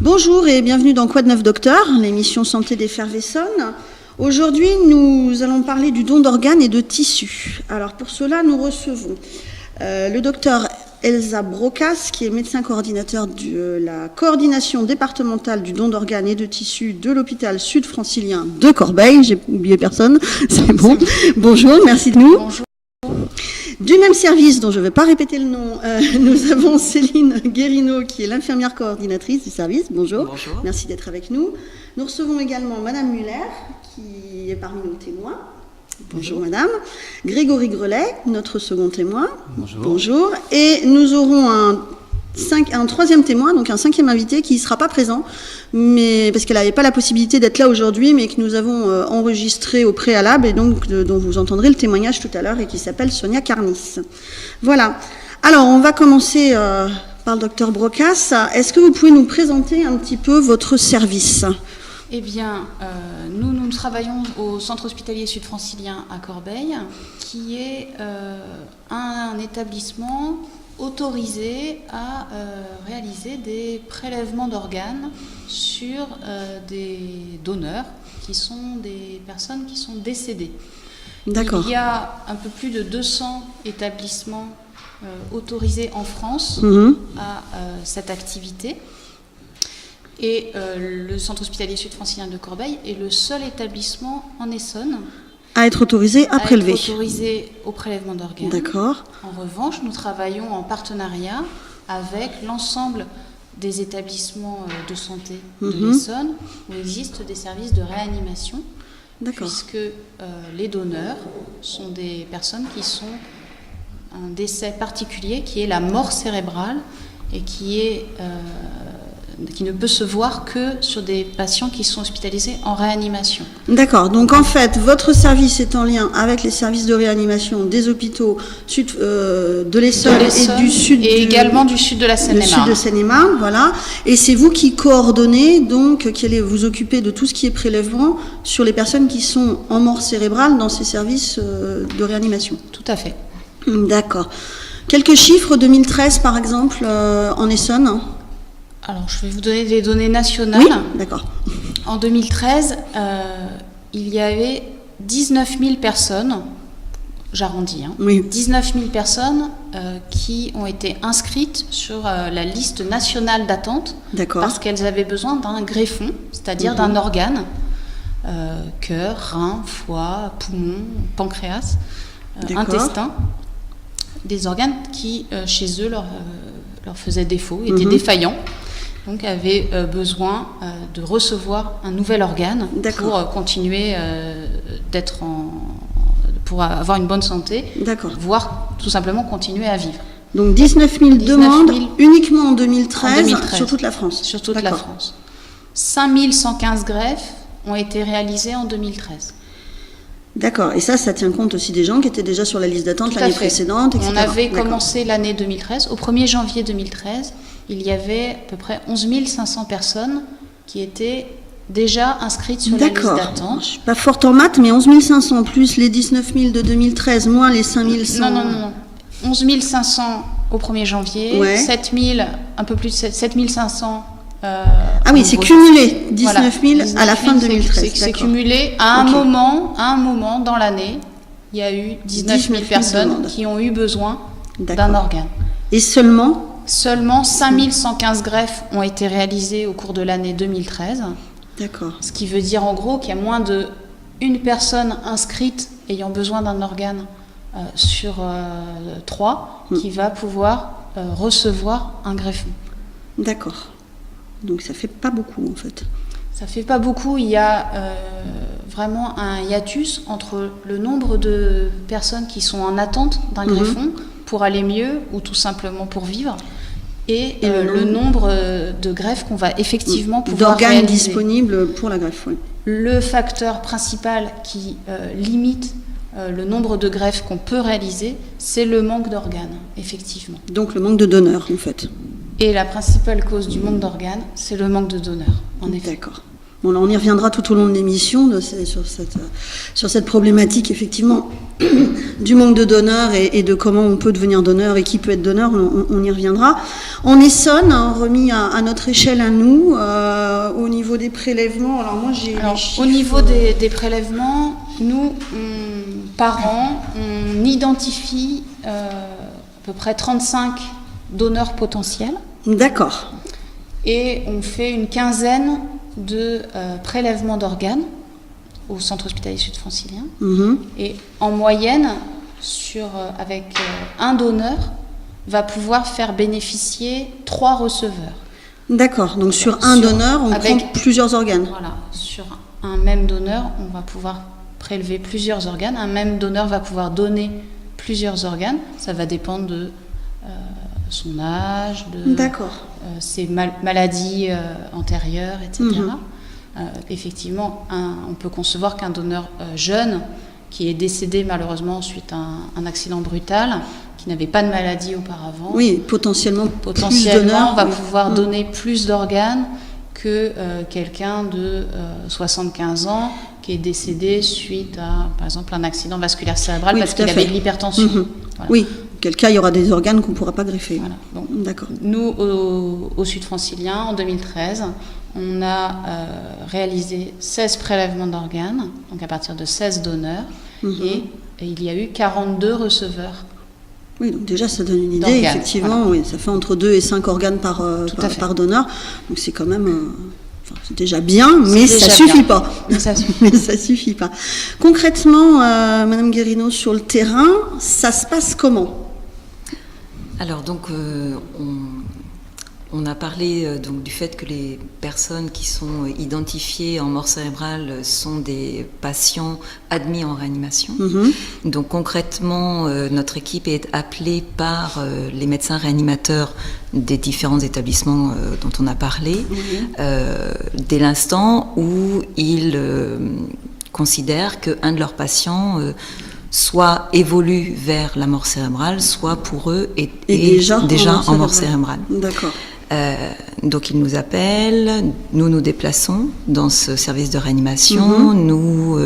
Bonjour et bienvenue dans Quoi de neuf docteur, l'émission santé d'Effervesson. Aujourd'hui, nous allons parler du don d'organes et de tissus. Alors pour cela, nous recevons le docteur Elsa Brocas, qui est médecin coordinateur de la coordination départementale du don d'organes et de tissus de l'hôpital sud-francilien de Corbeil. J'ai oublié personne, c'est bon. Bonjour, merci de nous. Bonjour. Du même service, dont je ne vais pas répéter le nom, nous avons Céline Guérino, qui est l'infirmière coordinatrice du service. Bonjour. Bonjour. Merci d'être avec nous. Nous recevons également Madame Muller, qui est parmi nos témoins. Bonjour Madame. Grégory Grelet, notre second témoin. Bonjour. Bonjour. Et nous aurons un troisième témoin, donc un cinquième invité qui ne sera pas présent, mais parce qu'elle n'avait pas la possibilité d'être là aujourd'hui, mais que nous avons enregistré au préalable et donc dont vous entendrez le témoignage tout à l'heure et qui s'appelle Sonia Carnis. Voilà. Alors on va commencer par le docteur Brocas. Est-ce que vous pouvez nous présenter un petit peu votre service ? Eh bien, nous travaillons au centre hospitalier sud-francilien à Corbeil, qui est un établissement autorisé à réaliser des prélèvements d'organes sur des donneurs qui sont des personnes qui sont décédées. D'accord. Il y a un peu plus de 200 établissements autorisés en France à cette activité. Et le centre hospitalier sud-francilien de Corbeil est le seul établissement en Essonne À être autorisé à prélever. être autorisé au prélèvement d'organes. D'accord. En revanche, nous travaillons en partenariat avec l'ensemble des établissements de santé de l'Essonne où existent des services de réanimation, D'accord. puisque les donneurs sont des personnes qui sont un décès particulier, qui est la mort cérébrale et qui ne peut se voir que sur des patients qui sont hospitalisés en réanimation. D'accord. Donc en fait, votre service est en lien avec les services de réanimation des hôpitaux de l'Essonne et du sud et également du sud de la le sud de Seine-et-Marne. Seine-et-Marne, voilà. Et c'est vous qui coordonnez, donc, qui allez vous occuper de tout ce qui est prélèvement sur les personnes qui sont en mort cérébrale dans ces services de réanimation. Tout à fait. D'accord. Quelques chiffres 2013, par exemple, en Essonne. Alors, je vais vous donner des données nationales. Oui, d'accord. En 2013, il y avait 19 000 personnes, j'arrondis, Oui. 19 000 personnes qui ont été inscrites sur la liste nationale d'attente D'accord. parce qu'elles avaient besoin d'un greffon, c'est-à-dire d'un organe, cœur, rein, foie, poumon, pancréas, D'accord. intestin, des organes qui, chez eux, leur faisaient défaut, étaient défaillants. Donc avaient besoin de recevoir un nouvel organe pour continuer pour avoir une bonne santé, D'accord. voire tout simplement continuer à vivre. Donc 19 000 demandes 000 uniquement en 2013, en 2013, sur toute la France. Sur toute la D'accord. France. 5 115 greffes ont été réalisées en 2013. D'accord. Et ça tient compte aussi des gens qui étaient déjà sur la liste d'attente Tout à l'année fait. précédente, etc. On avait D'accord. commencé l'année 2013. Au 1er janvier 2013, il y avait à peu près 11 500 personnes qui étaient déjà inscrites sur la liste D'accord. d'attente. Je suis pas forte en maths, mais 11 500 plus les 19 000 de 2013, moins les 5 100. Non. 11 500 au 1er janvier, Ouais. 7 000, un peu plus de 7 500. Ah oui, c'est gros. cumulé, 19 000 Voilà. à la fin de 2013. C'est D'accord. cumulé à un Ok. moment dans l'année. Il y a eu 19 000 personnes demandes. qui ont eu besoin D'accord. d'un organe. Et seulement Seulement 5 115 greffes ont été réalisées au cours de l'année 2013. D'accord. Ce qui veut dire en gros qu'il y a moins d'une personne inscrite ayant besoin d'un organe sur 3 qui va pouvoir recevoir un greffon. D'accord. Donc ça fait pas beaucoup en fait. Ça fait pas beaucoup. Il y a vraiment un hiatus entre le nombre de personnes qui sont en attente d'un greffon pour aller mieux ou tout simplement pour vivre et le nombre de greffes qu'on va effectivement pouvoir d'organes réaliser. disponibles pour la greffe. Oui. Le facteur principal qui limite le nombre de greffes qu'on peut réaliser, c'est le manque d'organes, effectivement. Donc le manque de donneurs en fait. Et la principale cause du manque d'organes, c'est le manque de donneurs, en effet. D'accord. Bon, là, on y reviendra tout au long de l'émission sur cette problématique, effectivement, du manque de donneurs et de comment on peut devenir donneur et qui peut être donneur. On y reviendra. En Essonne, remis à notre échelle à nous, au niveau des prélèvements. Alors moi, au niveau des prélèvements, nous, par an, on identifie à peu près 35 donneurs potentiels. D'accord. Et on fait une quinzaine de prélèvements d'organes au centre hospitalier sud-francilien. Et en moyenne, avec un donneur, va pouvoir faire bénéficier 3 receveurs. D'accord, donc sur un donneur, on prend plusieurs organes. Voilà, sur un même donneur, on va pouvoir prélever plusieurs organes. Un même donneur va pouvoir donner plusieurs organes. Ça va dépendre de son âge, de ses maladies antérieures, etc. Effectivement, on peut concevoir qu'un donneur jeune qui est décédé malheureusement suite à un accident brutal, qui n'avait pas de maladie auparavant, potentiellement plus donneur, va pouvoir donner plus d'organes que quelqu'un de 75 ans qui est décédé suite à, par exemple, un accident vasculaire cérébral parce qu'il avait de l'hypertension. Voilà. Oui, quel cas il y aura des organes qu'on ne pourra pas greffer. Voilà. Donc, d'accord. Nous, au Sud francilien, en 2013, on a réalisé 16 prélèvements d'organes, donc à partir de 16 donneurs, et il y a eu 42 receveurs. Oui, donc déjà ça donne une idée, effectivement, oui, ça fait entre 2 et 5 organes par donneur, donc c'est quand même... c'est déjà bien, mais ça suffit pas. Mais ça suffit pas. Concrètement, Madame Guérino, sur le terrain, ça se passe comment ? Alors donc, on a parlé donc du fait que les personnes qui sont identifiées en mort cérébrale sont des patients admis en réanimation. Donc concrètement, notre équipe est appelée par les médecins réanimateurs des différents établissements dont on a parlé, dès l'instant où ils considèrent qu'un de leurs patients soit évolue vers la mort cérébrale, soit pour eux est déjà en mort cérébrale. D'accord. Donc ils nous appellent, nous nous déplaçons dans ce service de réanimation, nous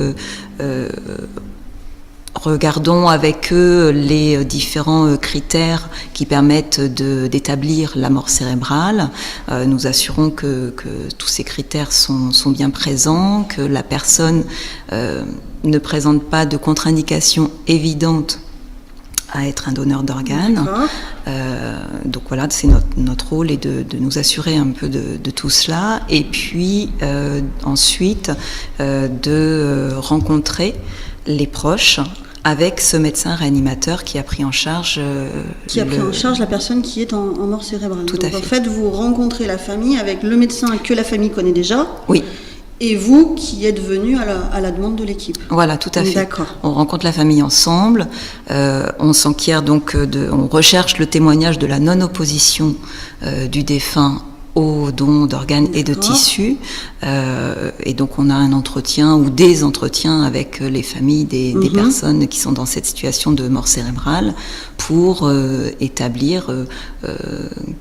regardons avec eux les différents critères qui permettent d'établir la mort cérébrale. Nous assurons que tous ces critères sont bien présents, que la personne ne présente pas de contre-indication évidente à être un donneur d'organes. Donc voilà, c'est notre rôle est de nous assurer un peu de tout cela, et puis ensuite de rencontrer les proches avec ce médecin réanimateur qui a pris en charge la personne qui est en mort cérébrale. Tout à fait. En fait, vous rencontrez la famille avec le médecin que la famille connaît déjà. Oui. Et vous qui êtes venu à la demande de l'équipe. Voilà, tout à fait. D'accord. On rencontre la famille ensemble, on s'enquiert donc on recherche le témoignage de la non-opposition du défunt aux dons d'organes et de tissus, et donc on a un entretien ou des entretiens avec les familles des personnes qui sont dans cette situation de mort cérébrale pour établir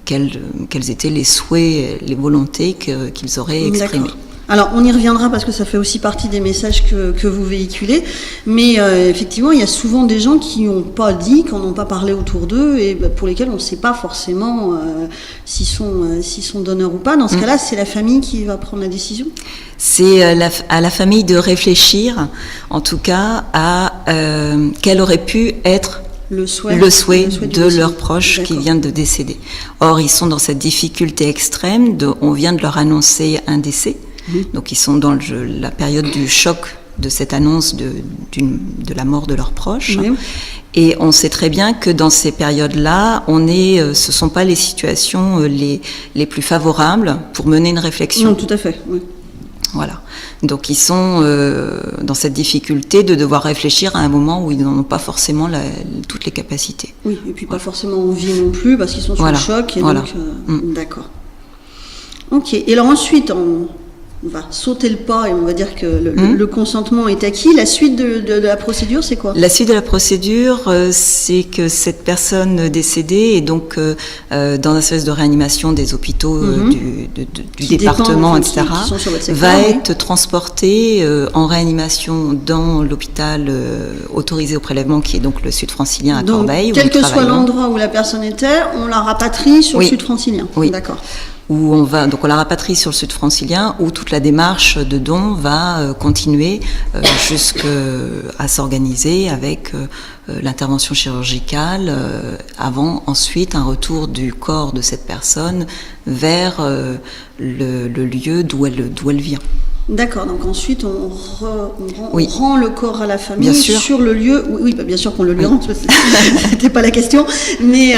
quels étaient les souhaits, les volontés qu'ils auraient exprimées. D'accord. Alors, on y reviendra parce que ça fait aussi partie des messages que vous véhiculez, mais effectivement, il y a souvent des gens qui n'ont pas dit, qui n'en ont pas parlé autour d'eux, et pour lesquels on ne sait pas forcément s'ils sont donneurs ou pas. Dans ce cas-là, c'est la famille qui va prendre la décision ? C'est à la famille de réfléchir, en tout cas, à quel aurait pu être le souhait de leurs proches qui vient de décéder. Or, ils sont dans cette difficulté extrême, on vient de leur annoncer un décès. Donc ils sont dans la période du choc de cette annonce de la mort de leurs proches. Et on sait très bien que dans ces périodes-là, ce sont pas les situations les plus favorables pour mener une réflexion. Non, tout à fait. Oui. Voilà. Donc ils sont dans cette difficulté de devoir réfléchir à un moment où ils n'en ont pas forcément toutes les capacités. Oui, et puis pas forcément envie non plus parce qu'ils sont sous le choc. Et donc, d'accord. Ok. Et alors ensuite, on va sauter le pas et on va dire que le consentement est acquis. La suite de la procédure, c'est quoi? La suite de la procédure, c'est que cette personne décédée est donc dans un service de réanimation des hôpitaux du département, etc., va être transportée en réanimation dans l'hôpital autorisé au prélèvement, qui est donc le Sud Francilien à Corbeil. Quel que soit l'endroit où la personne était, on la rapatrie sur le Sud Francilien. Oui. D'accord. Où on la rapatrie sur le Sud Francilien, où toute la démarche de don va continuer jusqu'à s'organiser avec l'intervention chirurgicale, avant ensuite un retour du corps de cette personne vers le lieu d'où elle vient. D'accord, donc ensuite on rend le corps à la famille sur le lieu, bien sûr qu'on le lui rend, c'était pas la question, mais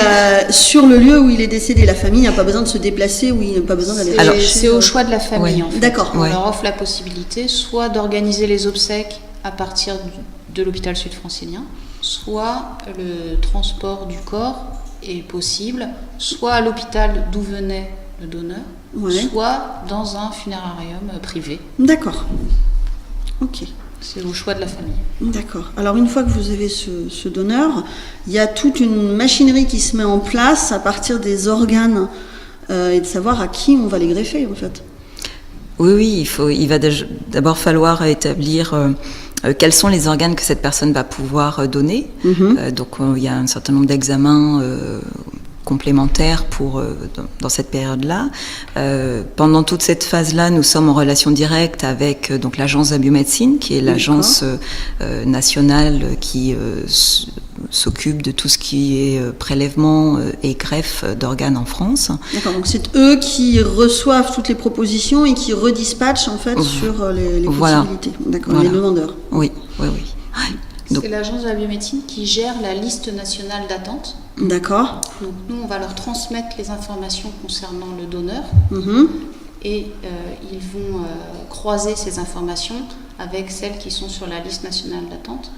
sur le lieu où il est décédé, la famille n'a pas besoin de se déplacer, il n'a pas besoin d'aller chercher. C'est au choix de la famille en fait. D'accord. On leur offre la possibilité soit d'organiser les obsèques à partir de l'hôpital Sud Francilien, soit le transport du corps est possible, soit à l'hôpital d'où venait le donneur, soit dans un funérarium privé. D'accord. Ok. C'est au choix de la famille. D'accord. Alors une fois que vous avez ce donneur, il y a toute une machinerie qui se met en place à partir des organes et de savoir à qui on va les greffer en fait. Oui, il va d'abord falloir établir quels sont les organes que cette personne va pouvoir donner. Donc il y a un certain nombre d'examens complémentaires dans cette période-là. Pendant toute cette phase-là, nous sommes en relation directe avec donc l'agence de la biomédecine, qui est l'agence nationale qui s'occupe de tout ce qui est prélèvement et greffe d'organes en France. D'accord, donc c'est eux qui reçoivent toutes les propositions et qui redispatchent en fait sur les possibilités. D'accord, les demandeurs. Oui. C'est l'agence de la biomédecine qui gère la liste nationale d'attente. D'accord. Donc nous, on va leur transmettre les informations concernant le donneur et ils vont croiser ces informations avec celles qui sont sur la liste nationale d'attente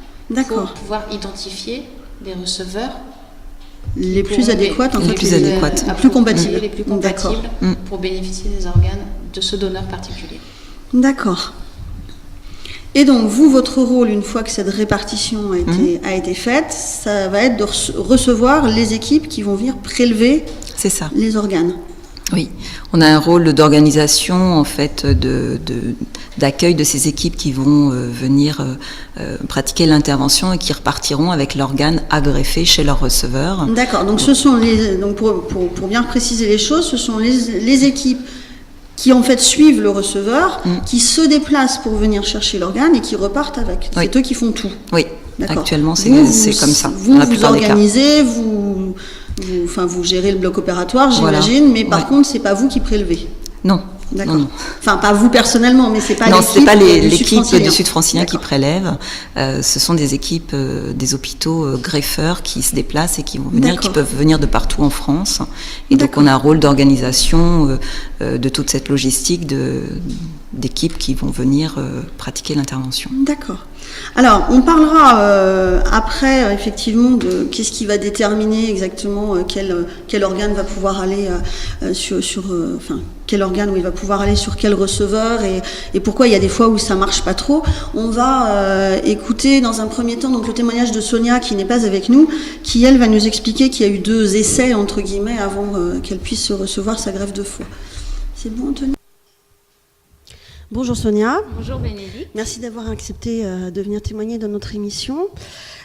pour pouvoir identifier les receveurs les plus adéquates, les plus compatibles. Les plus compatibles pour bénéficier des organes de ce donneur particulier. D'accord. Et donc, vous, votre rôle, une fois que cette répartition a été faite, ça va être de recevoir les équipes qui vont venir prélever les organes. Oui, on a un rôle d'organisation, en fait, d'accueil de ces équipes qui vont venir pratiquer l'intervention et qui repartiront avec l'organe à greffer chez leur receveur. D'accord, donc ce sont pour bien préciser les choses, ce sont les équipes qui en fait suivent le receveur, qui se déplacent pour venir chercher l'organe et qui repartent avec. C'est eux qui font tout. Oui, actuellement c'est comme ça. Vous organisez, vous gérez le bloc opératoire, j'imagine, mais par contre, c'est pas vous qui prélevez. Non. D'accord. Non. Enfin, pas vous personnellement, mais c'est pas l'équipe du Sud Francilien qui prélève. Ce sont des équipes des hôpitaux greffeurs qui se déplacent et qui vont venir, qui peuvent venir de partout en France. Et donc, on a un rôle d'organisation de toute cette logistique d'équipes qui vont venir pratiquer l'intervention. D'accord. Alors, on parlera après, effectivement, de qu'est-ce qui va déterminer exactement quel organe va pouvoir aller quel organe où il va pouvoir aller sur quel receveur et pourquoi il y a des fois où ça marche pas trop. On va écouter dans un premier temps donc le témoignage de Sonia qui n'est pas avec nous, qui elle va nous expliquer qu'il y a eu 2 essais entre guillemets avant qu'elle puisse recevoir sa greffe de foie. C'est bon, Anthony ? Bonjour Sonia. Bonjour Bénédicte. Merci d'avoir accepté de venir témoigner dans notre émission.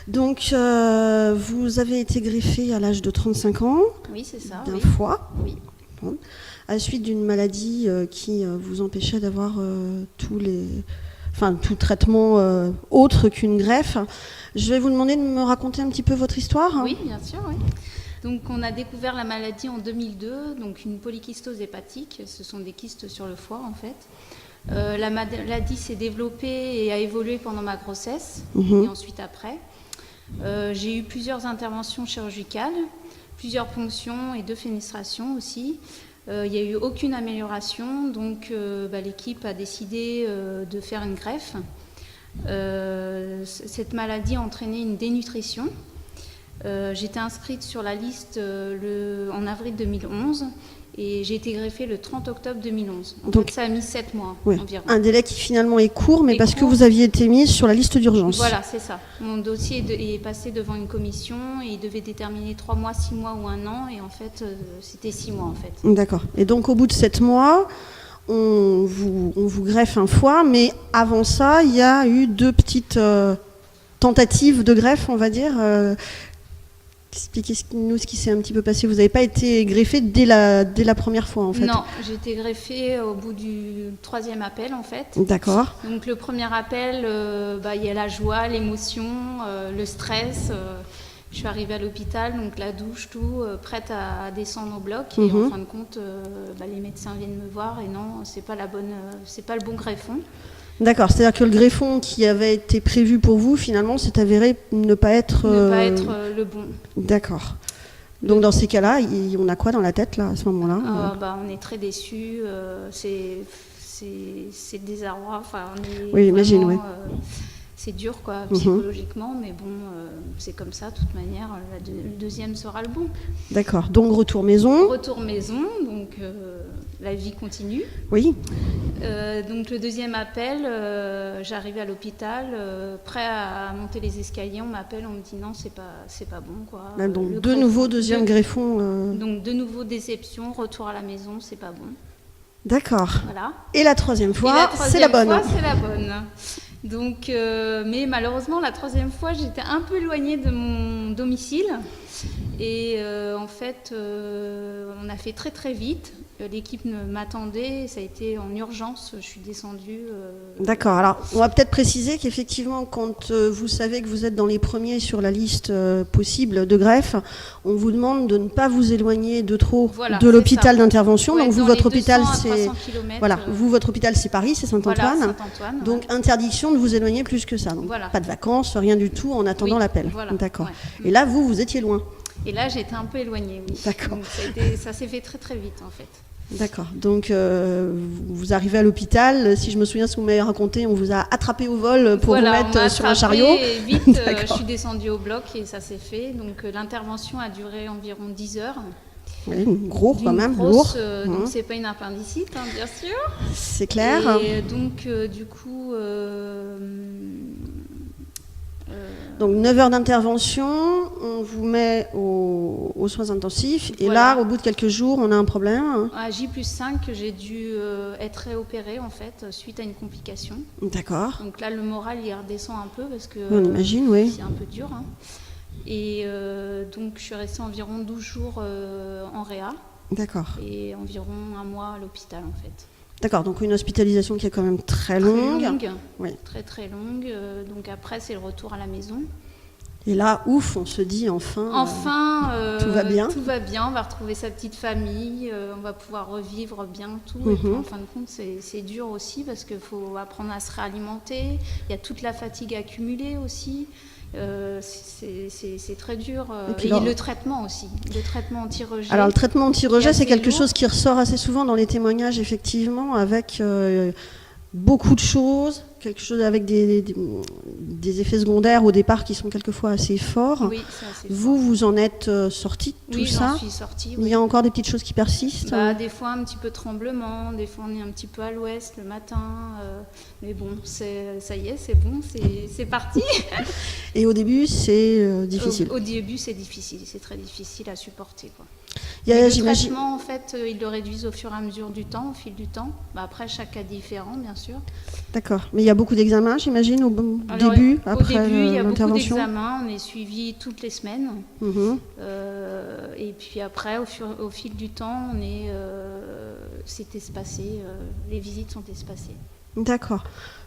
Donc, vous avez été greffée à l'âge de 35 ans. Oui, c'est ça. D'un foie. Oui. Bon. À la suite d'une maladie qui vous empêchait d'avoir tout traitement autre qu'une greffe. Je vais vous demander de me raconter un petit peu votre histoire. Oui, bien sûr. Oui. Donc, on a découvert la maladie en 2002, donc une polykystose hépatique. Ce sont des kystes sur le foie, en fait. La maladie s'est développée et a évolué pendant ma grossesse et ensuite après. J'ai eu plusieurs interventions chirurgicales, plusieurs ponctions et 2 fenestrations aussi. Il n'y a eu aucune amélioration, donc l'équipe a décidé de faire une greffe. Cette maladie a entraîné une dénutrition. J'étais inscrite sur la liste en avril 2011 Et j'ai été greffée le 30 octobre 2011. Donc, fait, ça a mis 7 mois ouais, environ. un délai qui finalement est court, mais Est parce que court. vous aviez été mise sur la liste d'urgence. Voilà, c'est ça. Mon dossier est passé devant une commission et il devait déterminer 3 mois, 6 mois ou 1 an. Et en fait, c'était 6 mois en fait. D'accord. Et donc au bout de 7 mois, on vous greffe un foie, mais avant ça, il y a eu 2 petites tentatives de greffe, on va dire. Expliquez-nous ce qui s'est un petit peu passé. Vous n'avez pas été greffé dès la première fois, en fait. Non, j'ai été greffée au bout du 3e appel, en fait. D'accord. Donc le premier appel, il y a la joie, l'émotion, le stress. Je suis arrivée à l'hôpital, donc la douche, tout, prête à descendre au bloc. Et en fin de compte, les médecins viennent me voir et non, c'est pas le bon greffon. D'accord, c'est-à-dire que le greffon qui avait été prévu pour vous, finalement, s'est avéré ne pas être le bon. D'accord. Donc dans ces cas-là, on a quoi dans la tête là, à ce moment-là? On est très déçus, c'est le désarroi. Oui, imagine, oui. C'est dur quoi, psychologiquement, mais bon, c'est comme ça, de toute manière, le deuxième sera le bon. D'accord, donc retour maison. Retour maison, donc la vie continue. Oui. Donc le deuxième appel, j'arrive à l'hôpital, prêt à monter les escaliers, on m'appelle, on me dit non, c'est pas bon quoi. Donc de nouveau deuxième greffon. Donc de nouveau déception, retour à la maison, c'est pas bon. D'accord. Voilà. Et la troisième fois, c'est la bonne. C'est la bonne. Donc, mais malheureusement, la troisième fois, j'étais un peu éloignée de mon domicile. Et en fait, on a fait très très vite. L'équipe m'attendait, ça a été en urgence, je suis descendue. D'accord, alors on va peut-être préciser qu'effectivement, quand vous savez que vous êtes dans les premiers sur la liste possible de greffe, on vous demande de ne pas vous éloigner de trop de l'hôpital d'intervention. Ouais, donc vous, votre hôpital, c'est votre hôpital, c'est Paris, c'est Saint-Antoine. Voilà, Saint-Antoine, donc interdiction de vous éloigner plus que ça. Donc, pas de vacances, rien du tout en attendant l'appel. Voilà, d'accord. Et là, vous étiez loin. Et là, j'étais un peu éloignée, oui. D'accord. Donc, ça s'est fait très très vite, en fait. D'accord. Donc, vous arrivez à l'hôpital. Si je me souviens ce que vous m'avez raconté, on vous a attrapé au vol pour vous mettre sur un chariot. Et vite, je suis descendue au bloc et ça s'est fait. Donc, l'intervention a duré environ 10 heures. Oui, gros quand même, lourd. Donc, c'est pas une appendicite, hein, bien sûr. C'est clair. Et donc, du coup... Donc 9 heures d'intervention, on vous met aux soins intensifs et là, au bout de quelques jours, on a un problème. À J+5, j'ai dû être réopérée en fait suite à une complication. D'accord. Donc là, le moral il redescend un peu parce que on imagine, oui. C'est un peu dur. Hein. Et donc je suis restée environ 12 jours en réa. D'accord. Et environ 1 mois à l'hôpital en fait. D'accord, donc une hospitalisation qui est quand même très longue. Oui. Très très longue. Donc après, c'est le retour à la maison. Et là, ouf, on se dit enfin, tout va bien. Tout va bien, on va retrouver sa petite famille, on va pouvoir revivre bien tout. Et puis, en fin de compte, c'est dur aussi parce qu'il faut apprendre à se réalimenter. Il y a toute la fatigue accumulée aussi. C'est très dur. Et le traitement aussi, le traitement anti-rejet. Alors le traitement anti-rejet, c'est quelque chose qui ressort assez souvent dans les témoignages, effectivement, avec beaucoup de choses, quelque chose avec des effets secondaires au départ qui sont quelquefois assez forts. Oui, c'est assez fort. Vous en êtes sortie de tout ça? Oui, j'en suis sortie. Il y a encore des petites choses qui persistent? Des fois un petit peu tremblement, des fois on est un petit peu à l'ouest le matin, mais bon, ça y est, c'est bon, c'est parti. Et au début, c'est difficile? Au début, c'est difficile, c'est très difficile à supporter, quoi. Le traitement, en fait, ils le réduisent au fur et à mesure du temps, au fil du temps. Après, chaque cas différent, bien sûr. D'accord. Mais il y a beaucoup d'examens, j'imagine, au début, après l'intervention? Au début, il y a beaucoup d'examens. On est suivi toutes les semaines. Et puis après, au fil du temps, c'est espacé. Les visites sont espacées. D'accord.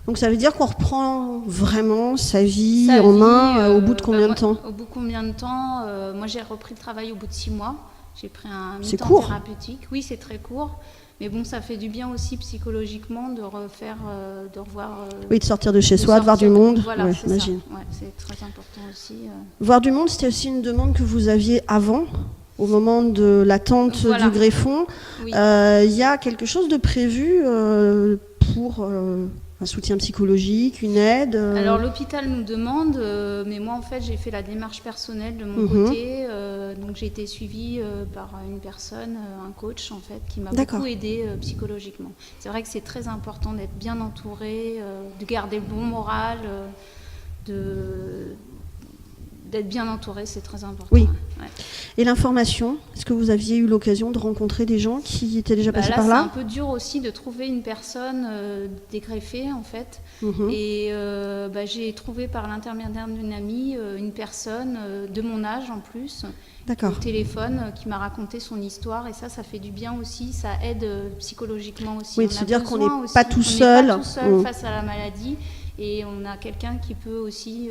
Donc ça veut dire qu'on reprend vraiment sa vie en main au bout de combien de temps? Au bout de combien de temps? Moi, j'ai repris le travail au bout de 6 mois. J'ai pris un mi-temps thérapeutique. Oui, c'est très court. Mais bon, ça fait du bien aussi psychologiquement de revoir... oui, de sortir de chez soi, de voir du monde. Voilà, j'imagine. Ouais, c'est très important aussi. Voir du monde, c'était aussi une demande que vous aviez avant, au moment de l'attente du greffon. Il y a quelque chose de prévu pour Un soutien psychologique, une aide Alors l'hôpital nous demande, mais moi en fait j'ai fait la démarche personnelle de mon côté, donc j'ai été suivie par une personne, un coach en fait, qui m'a beaucoup aidée psychologiquement. C'est vrai que c'est très important d'être bien entouré, de garder le bon moral, d'être bien entouré, c'est très important. Oui. Ouais. Et l'information, est-ce que vous aviez eu l'occasion de rencontrer des gens qui étaient déjà passés par là ? C'est un peu dur aussi de trouver une personne dégreffée en fait. Et j'ai trouvé par l'intermédiaire d'une amie une personne de mon âge en plus, au téléphone, qui m'a raconté son histoire, et ça fait du bien aussi, ça aide psychologiquement aussi. Oui, de se dire qu'on n'est pas tout seul face à la maladie. Et on a quelqu'un qui peut aussi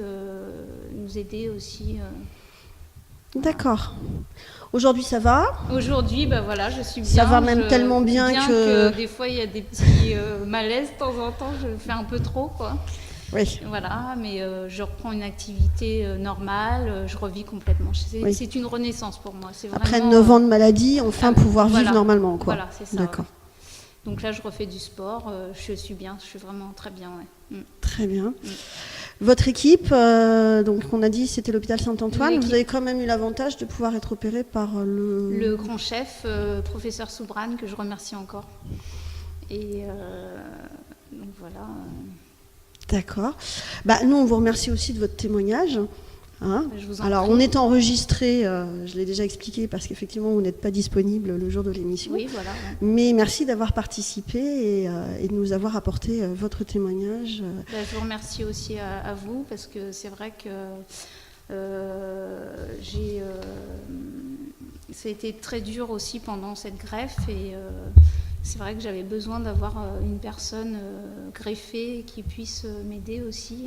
nous aider aussi. D'accord. Aujourd'hui, ça va ? Aujourd'hui, voilà, je suis bien. Ça va même tellement bien que des fois, il y a des petits malaises de temps en temps. Je fais un peu trop, quoi. Oui. Voilà, mais je reprends une activité normale. Je revis complètement. C'est une renaissance pour moi. C'est Après vraiment, 9 ans de maladie, enfin pouvoir vivre normalement, quoi. Voilà, c'est ça. D'accord. Ouais. Donc là, je refais du sport. Je suis bien. Je suis vraiment très bien, ouais. Très bien. Votre équipe, donc on a dit c'était l'hôpital Saint-Antoine, vous avez quand même eu l'avantage de pouvoir être opéré par le grand chef, professeur Soubrane, que je remercie encore. Et donc voilà. D'accord. Nous, on vous remercie aussi de votre témoignage. Alors, prie. on est enregistré, je l'ai déjà expliqué, parce qu'effectivement, vous n'êtes pas disponible le jour de l'émission. Oui, voilà. Ouais. Mais merci d'avoir participé et de nous avoir apporté votre témoignage. Je vous remercie aussi à vous, parce que c'est vrai que ça a été très dur aussi pendant cette greffe, et c'est vrai que j'avais besoin d'avoir une personne greffée qui puisse m'aider aussi.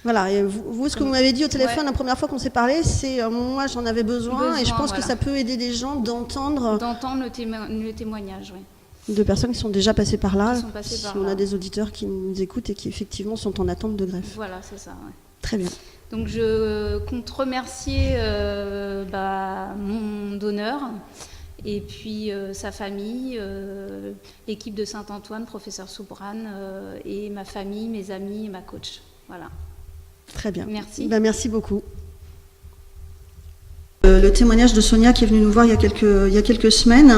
Voilà, et vous, ce que vous m'avez dit au téléphone la première fois qu'on s'est parlé, c'est moi j'en avais besoin, et je pense que ça peut aider des gens d'entendre le témoignage, oui. De personnes qui sont déjà passées par là, si on a des auditeurs qui nous écoutent et qui effectivement sont en attente de greffe. Voilà, c'est ça. Ouais. Très bien. Donc je compte remercier mon donneur, et puis sa famille, l'équipe de Saint-Antoine, professeur Soubrane, et ma famille, mes amis et ma coach. Voilà. Très bien. Merci. Merci beaucoup. Le témoignage de Sonia qui est venue nous voir il y a quelques semaines.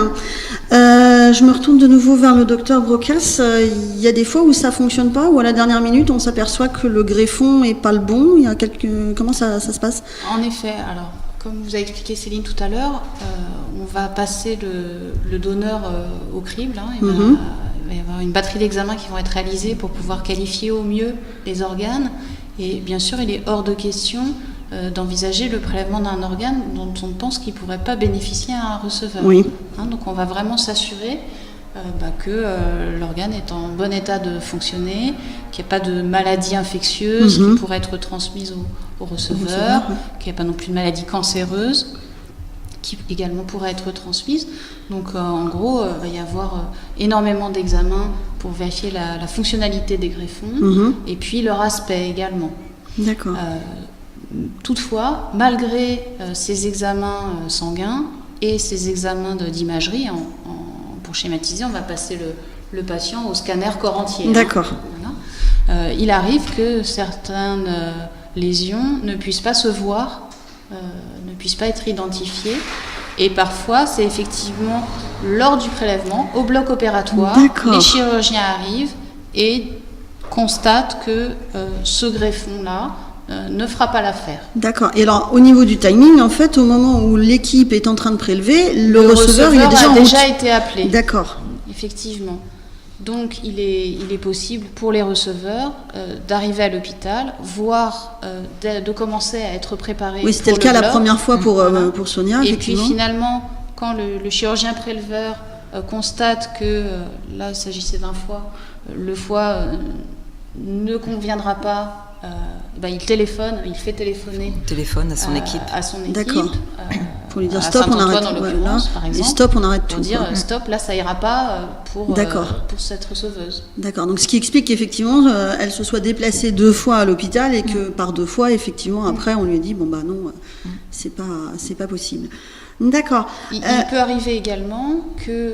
Je me retourne de nouveau vers le docteur Brocas. Il y a des fois où ça ne fonctionne pas, où à la dernière minute on s'aperçoit que le greffon n'est pas le bon. Comment ça se passe ? En effet, alors comme vous a expliqué Céline tout à l'heure, on va passer le donneur au crible. Il va y avoir une batterie d'examens qui vont être réalisés pour pouvoir qualifier au mieux les organes. Et bien sûr, il est hors de question d'envisager le prélèvement d'un organe dont on pense qu'il ne pourrait pas bénéficier à un receveur. Oui. Donc on va vraiment s'assurer que l'organe est en bon état de fonctionner, qu'il n'y a pas de maladie infectieuse qui pourrait être transmise au receveur, qu'il n'y a pas non plus de maladie cancéreuse qui également pourrait être transmise. Donc en gros, il va y avoir énormément d'examens pour vérifier la fonctionnalité des greffons et puis leur aspect également. D'accord. Toutefois, malgré ces examens sanguins et ces examens d'imagerie, pour schématiser, on va passer le patient au scanner corps entier. D'accord. Voilà. Il arrive que certaines lésions ne puissent pas se voir, ne puissent pas être identifiées. Et parfois, c'est effectivement lors du prélèvement, au bloc opératoire, les chirurgiens arrivent et constatent que ce greffon-là ne fera pas l'affaire. D'accord. Et alors, au niveau du timing, en fait, au moment où l'équipe est en train de prélever, le receveur il est déjà a déjà été appelé. D'accord. Effectivement. Donc, il est possible pour les receveurs d'arriver à l'hôpital, voire de commencer à être préparés. Oui, c'était le cas la première fois pour Sonia. Et puis finalement, quand le chirurgien préleveur constate que là, il s'agissait d'un foie, le foie ne conviendra pas. Il fait téléphoner à son équipe. D'accord. Pour lui dire stop, on arrête. Par exemple, et stop, on arrête tout. Pour dire stop, là ça ira pas pour cette receveuse. D'accord. Donc ce qui explique qu'effectivement elle se soit déplacée 2 fois à l'hôpital et que par 2 fois effectivement après on lui a dit non, c'est pas possible. D'accord. Il peut arriver également que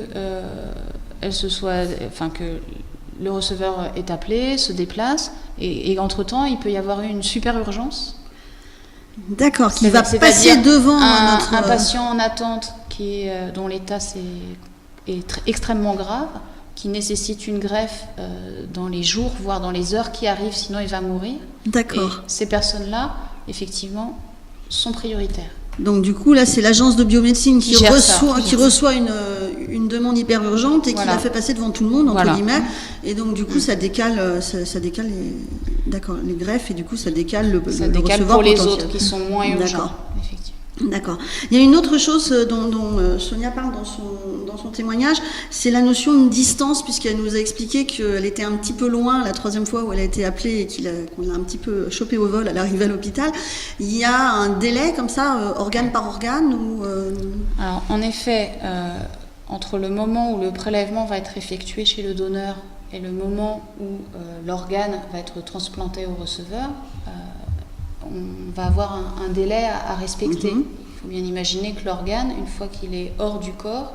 que le receveur est appelé, se déplace, et entre-temps, il peut y avoir une super urgence. D'accord, qui va passer devant un patient en attente dont l'état est extrêmement grave, qui nécessite une greffe dans les jours, voire dans les heures qui arrivent, sinon il va mourir. D'accord. Et ces personnes-là, effectivement, sont prioritaires. Donc du coup, là, c'est l'agence de biomédecine qui reçoit une demande hyper urgente et qui la fait passer devant tout le monde, entre guillemets. Et donc du coup, ça décale les greffes et du coup, ça décale le receveur pour les potentiel. autres qui sont moins urgents, effectivement. D'accord. Il y a une autre chose dont Sonia parle dans son témoignage, c'est la notion de distance, puisqu'elle nous a expliqué qu'elle était un petit peu loin la troisième fois où elle a été appelée et qu'on l'a un petit peu chopée au vol à l'arrivée à l'hôpital. Il y a un délai comme ça, organe par organe Alors, en effet, entre le moment où le prélèvement va être effectué chez le donneur et le moment où l'organe va être transplanté au receveur, on va avoir un délai à respecter. Il faut bien imaginer que l'organe, une fois qu'il est hors du corps,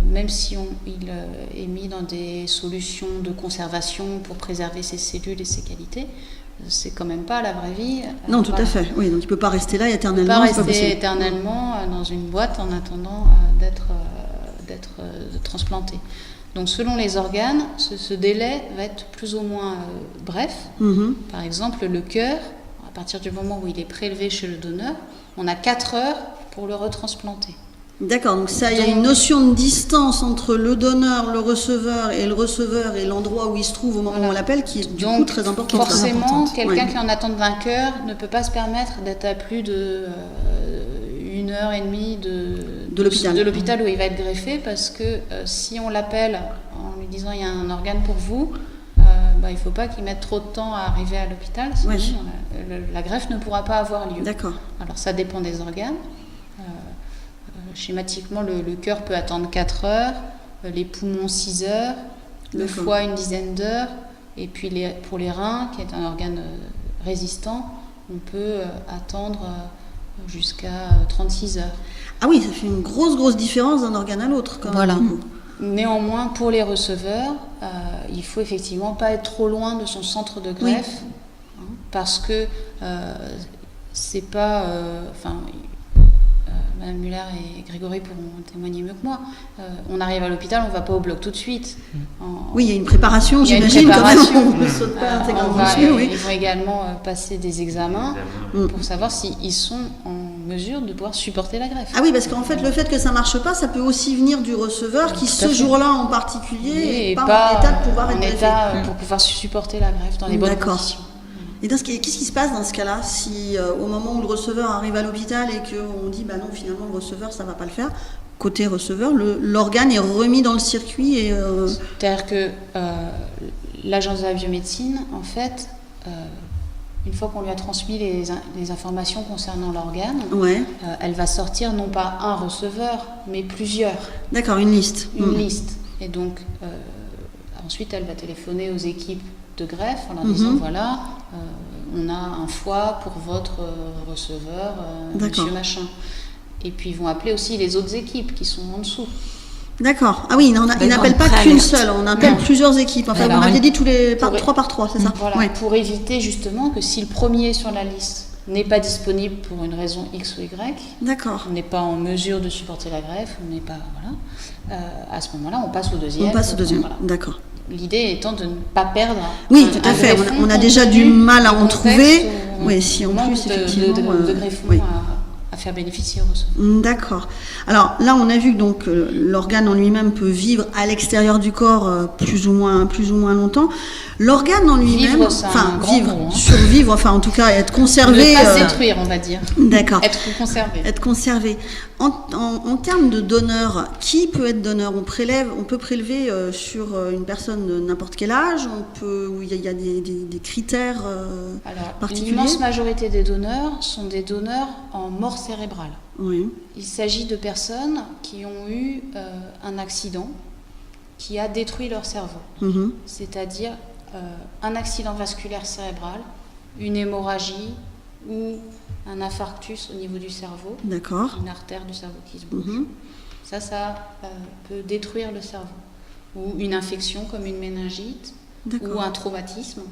même si il est mis dans des solutions de conservation pour préserver ses cellules et ses qualités, c'est quand même pas la vraie vie. Non, tout à fait. Oui, donc il ne peut pas rester là éternellement. Il ne peut pas rester éternellement dans une boîte en attendant d'être transplanté. Donc selon les organes, ce délai va être plus ou moins bref. Par exemple, le cœur, à partir du moment où il est prélevé chez le donneur, on a 4 heures pour le retransplanter. D'accord, donc ça, il y a une notion de distance entre le donneur, le receveur et l'endroit où il se trouve au moment où on l'appelle qui est du coup très importante. Forcément, quelqu'un qui est en attente d'un cœur ne peut pas se permettre d'être à plus de 1h30 de l'hôpital où il va être greffé, parce que si on l'appelle en lui disant il y a un organe pour vous, il ne faut pas qu'il mette trop de temps à arriver à l'hôpital, sinon la greffe ne pourra pas avoir lieu. D'accord. Alors ça dépend des organes. Schématiquement, le cœur peut attendre 4 heures, les poumons 6 heures, le foie une dizaine d'heures, et puis pour les reins, qui est un organe résistant, on peut attendre jusqu'à 36 heures. Ah oui, ça fait une grosse différence d'un organe à l'autre. Voilà. Néanmoins, pour les receveurs, il faut effectivement pas être trop loin de son centre de greffe, parce que c'est pas... Madame Muller et Grégory pourront témoigner mieux que moi. On arrive à l'hôpital, on ne va pas au bloc tout de suite. Oui, il y a une préparation, j'imagine. On ne saute pas intégralement dessus. Ils vont également passer des examens pour savoir s'ils sont en mesure de pouvoir supporter la greffe. Ah oui, parce qu'en fait, le fait que ça ne marche pas, ça peut aussi venir du receveur qui, ce jour-là en particulier, n'est pas en état de pouvoir être greffé. Pour pouvoir supporter la greffe dans les bonnes conditions. Et qu'est-ce qui se passe dans ce cas-là, si au moment où le receveur arrive à l'hôpital et qu'on dit non, finalement le receveur ça va pas le faire, côté receveur, l'organe est remis dans le circuit et c'est-à-dire que l'agence de la biomédecine, en fait, une fois qu'on lui a transmis les informations concernant l'organe, elle va sortir non pas un receveur, mais plusieurs. D'accord, une liste. Une liste. Et donc ensuite elle va téléphoner aux équipes de greffe en leur disant voilà, on a un foie pour votre receveur, monsieur machin. Et puis ils vont appeler aussi les autres équipes qui sont en dessous. D'accord. Ah oui, ils n'appellent pas qu'une seule, on appelle plusieurs équipes. Enfin, vous m'aviez dit trois par trois, c'est ça? Voilà, pour éviter justement que si le premier sur la liste n'est pas disponible pour une raison X ou Y, on n'est pas en mesure de supporter la greffe, on n'est pas... Voilà. À ce moment-là, on passe au deuxième. D'accord. L'idée étant de ne pas perdre. Oui, tout à fait. On a déjà du mal à en trouver. Oui, si en plus, effectivement. De greffons à faire bénéficier au receveur. D'accord. Alors là, on a vu que donc l'organe en lui-même peut vivre à l'extérieur du corps plus ou moins longtemps. L'organe en lui-même, survivre, enfin en tout cas être conservé. Ne pas se détruire, on va dire. D'accord. Être conservé. En termes de donneur, qui peut être donneur? On peut prélever sur une personne de n'importe quel âge. Où il y a des critères particuliers. L'immense majorité des donneurs sont des donneurs en mort cérébrale. Oui. Il s'agit de personnes qui ont eu un accident qui a détruit leur cerveau. C'est-à-dire un accident vasculaire cérébral, une hémorragie ou un infarctus au niveau du cerveau. D'accord. Une artère du cerveau qui se bouge. Ça peut détruire le cerveau. ou une infection comme une méningite ou un traumatisme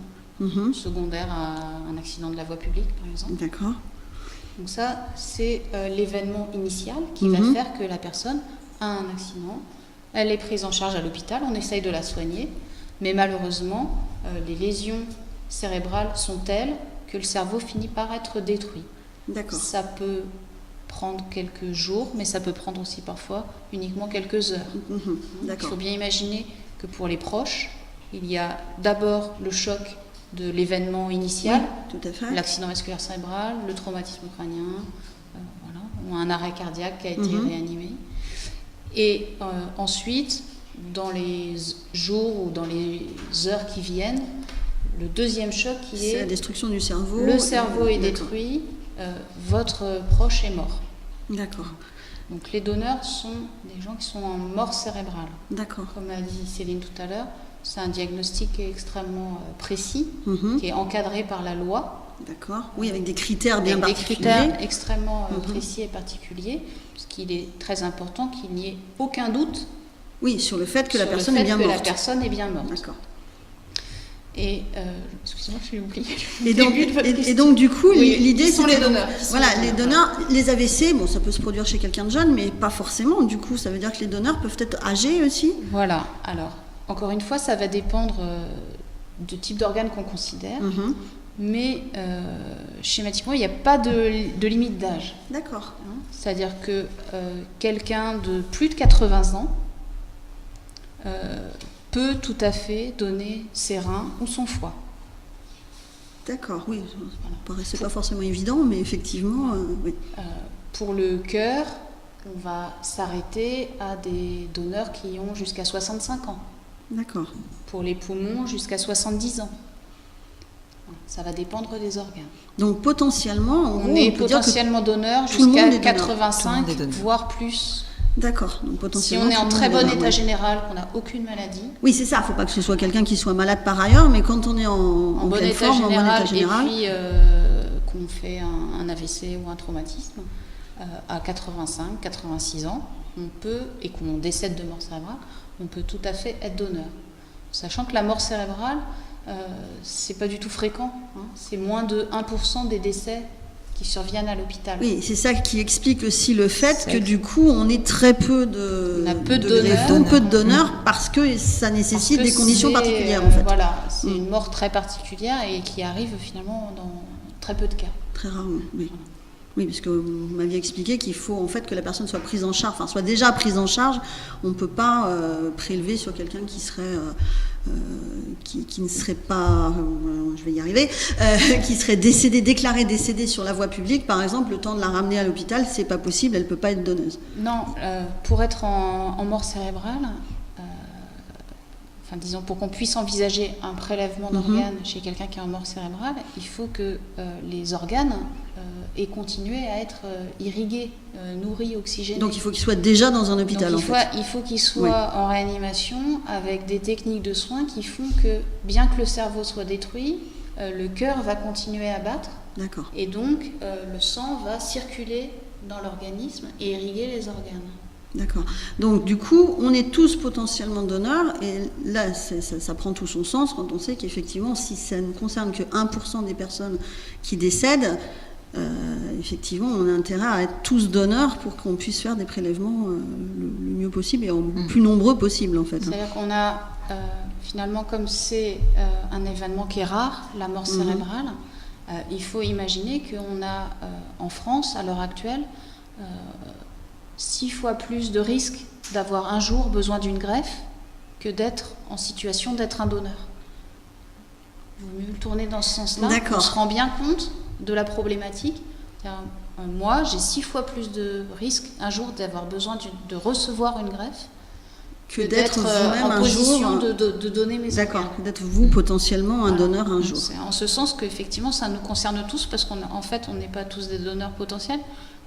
secondaire à un accident de la voie publique, par exemple. D'accord. Donc ça, c'est l'événement initial qui va faire que la personne a un accident. Elle est prise en charge à l'hôpital, on essaye de la soigner, mais malheureusement, les lésions cérébrales sont telles que le cerveau finit par être détruit. D'accord. Ça peut prendre quelques jours, mais ça peut prendre aussi parfois uniquement quelques heures. Il faut bien imaginer que pour les proches, il y a d'abord le choc de l'événement initial, l'accident vasculaire cérébral, le traumatisme crânien, ou un arrêt cardiaque qui a été réanimé. Et ensuite, dans les jours ou dans les heures qui viennent, le deuxième choc qui est la destruction du cerveau. Le cerveau est détruit, votre proche est mort. D'accord. Donc les donneurs sont des gens qui sont en mort cérébrale. D'accord. Comme a dit Céline tout à l'heure, c'est un diagnostic extrêmement précis, qui est encadré par la loi. D'accord. Oui, avec des critères bien particuliers. Des critères extrêmement précis et particuliers, parce qu'il est très important qu'il n'y ait aucun doute. Oui, sur le fait que la personne est bien morte. La personne est bien morte. D'accord. Et excusez-moi, je vais oublier. Et donc du coup, l'idée c'est les donneurs. Voilà, les donneurs, les AVC, bon, ça peut se produire chez quelqu'un de jeune, mais pas forcément. Du coup, ça veut dire que les donneurs peuvent être âgés aussi. Voilà. Alors, encore une fois, ça va dépendre du type d'organe qu'on considère, mais schématiquement, il n'y a pas de limite d'âge. D'accord. C'est-à-dire que quelqu'un de plus de 80 ans peut tout à fait donner ses reins ou son foie. D'accord, oui. Ça ne paraissait pas forcément évident, mais effectivement, oui. Pour le cœur, on va s'arrêter à des donneurs qui ont jusqu'à 65 ans. D'accord. Pour les poumons, jusqu'à 70 ans. Ça va dépendre des organes. Donc potentiellement, on est potentiellement donneur jusqu'à 85, voire plus. D'accord. Donc potentiellement, si on est en très bon état général, qu'on n'a aucune maladie. Oui, c'est ça. Il ne faut pas que ce soit quelqu'un qui soit malade par ailleurs, mais quand on est en bon pleine état forme, général, en bon état général, et puis qu'on fait un AVC ou un traumatisme à 85, 86 ans, on peut, et qu'on décède de mort cérébrale, on peut tout à fait être donneur. Sachant que la mort cérébrale, c'est pas du tout fréquent. C'est moins de 1% des décès qui surviennent à l'hôpital. Oui, c'est ça qui explique aussi le fait que du coup, on ait très peu de donneurs parce que ça nécessite des conditions particulières en fait. Voilà, c'est une mort très particulière et qui arrive finalement dans très peu de cas. Très rarement, oui. Voilà. Oui, parce que vous m'aviez expliqué qu'il faut en fait que la personne soit prise en charge, enfin soit déjà prise en charge. On ne peut pas prélever sur quelqu'un qui serait qui ne serait pas, je vais y arriver, qui serait déclaré décédé sur la voie publique, par exemple, le temps de la ramener à l'hôpital, c'est pas possible, elle ne peut pas être donneuse. Non, pour être en mort cérébrale, enfin disons pour qu'on puisse envisager un prélèvement d'organes chez quelqu'un qui est en mort cérébrale, il faut que les organes aient continué à être irrigués, nourris, oxygénés. Donc il faut qu'ils soient déjà dans un hôpital. Donc, il faut qu'ils soient en réanimation avec des techniques de soins qui font que, bien que le cerveau soit détruit, le cœur va continuer à battre. D'accord. Et donc le sang va circuler dans l'organisme et irriguer les organes. D'accord. Donc du coup, on est tous potentiellement donneurs et là, ça prend tout son sens quand on sait qu'effectivement, si ça ne concerne que 1% des personnes qui décèdent, effectivement, on a intérêt à être tous donneurs pour qu'on puisse faire des prélèvements le mieux possible et en plus nombreux possible en fait. C'est-à-dire qu'on a finalement, comme c'est un événement qui est rare, la mort cérébrale, il faut imaginer qu'on a en France, à l'heure actuelle, 6 fois plus de risques d'avoir un jour besoin d'une greffe que d'être en situation d'être un donneur. Il vaut mieux le tourner dans ce sens-là. On se rend bien compte de la problématique. Moi, j'ai 6 fois plus de risques un jour d'avoir besoin de recevoir une greffe que d'être en position de donner mes organes. D'accord, d'être vous potentiellement un donneur un jour. C'est en ce sens qu'effectivement ça nous concerne tous parce qu'en fait on n'est pas tous des donneurs potentiels,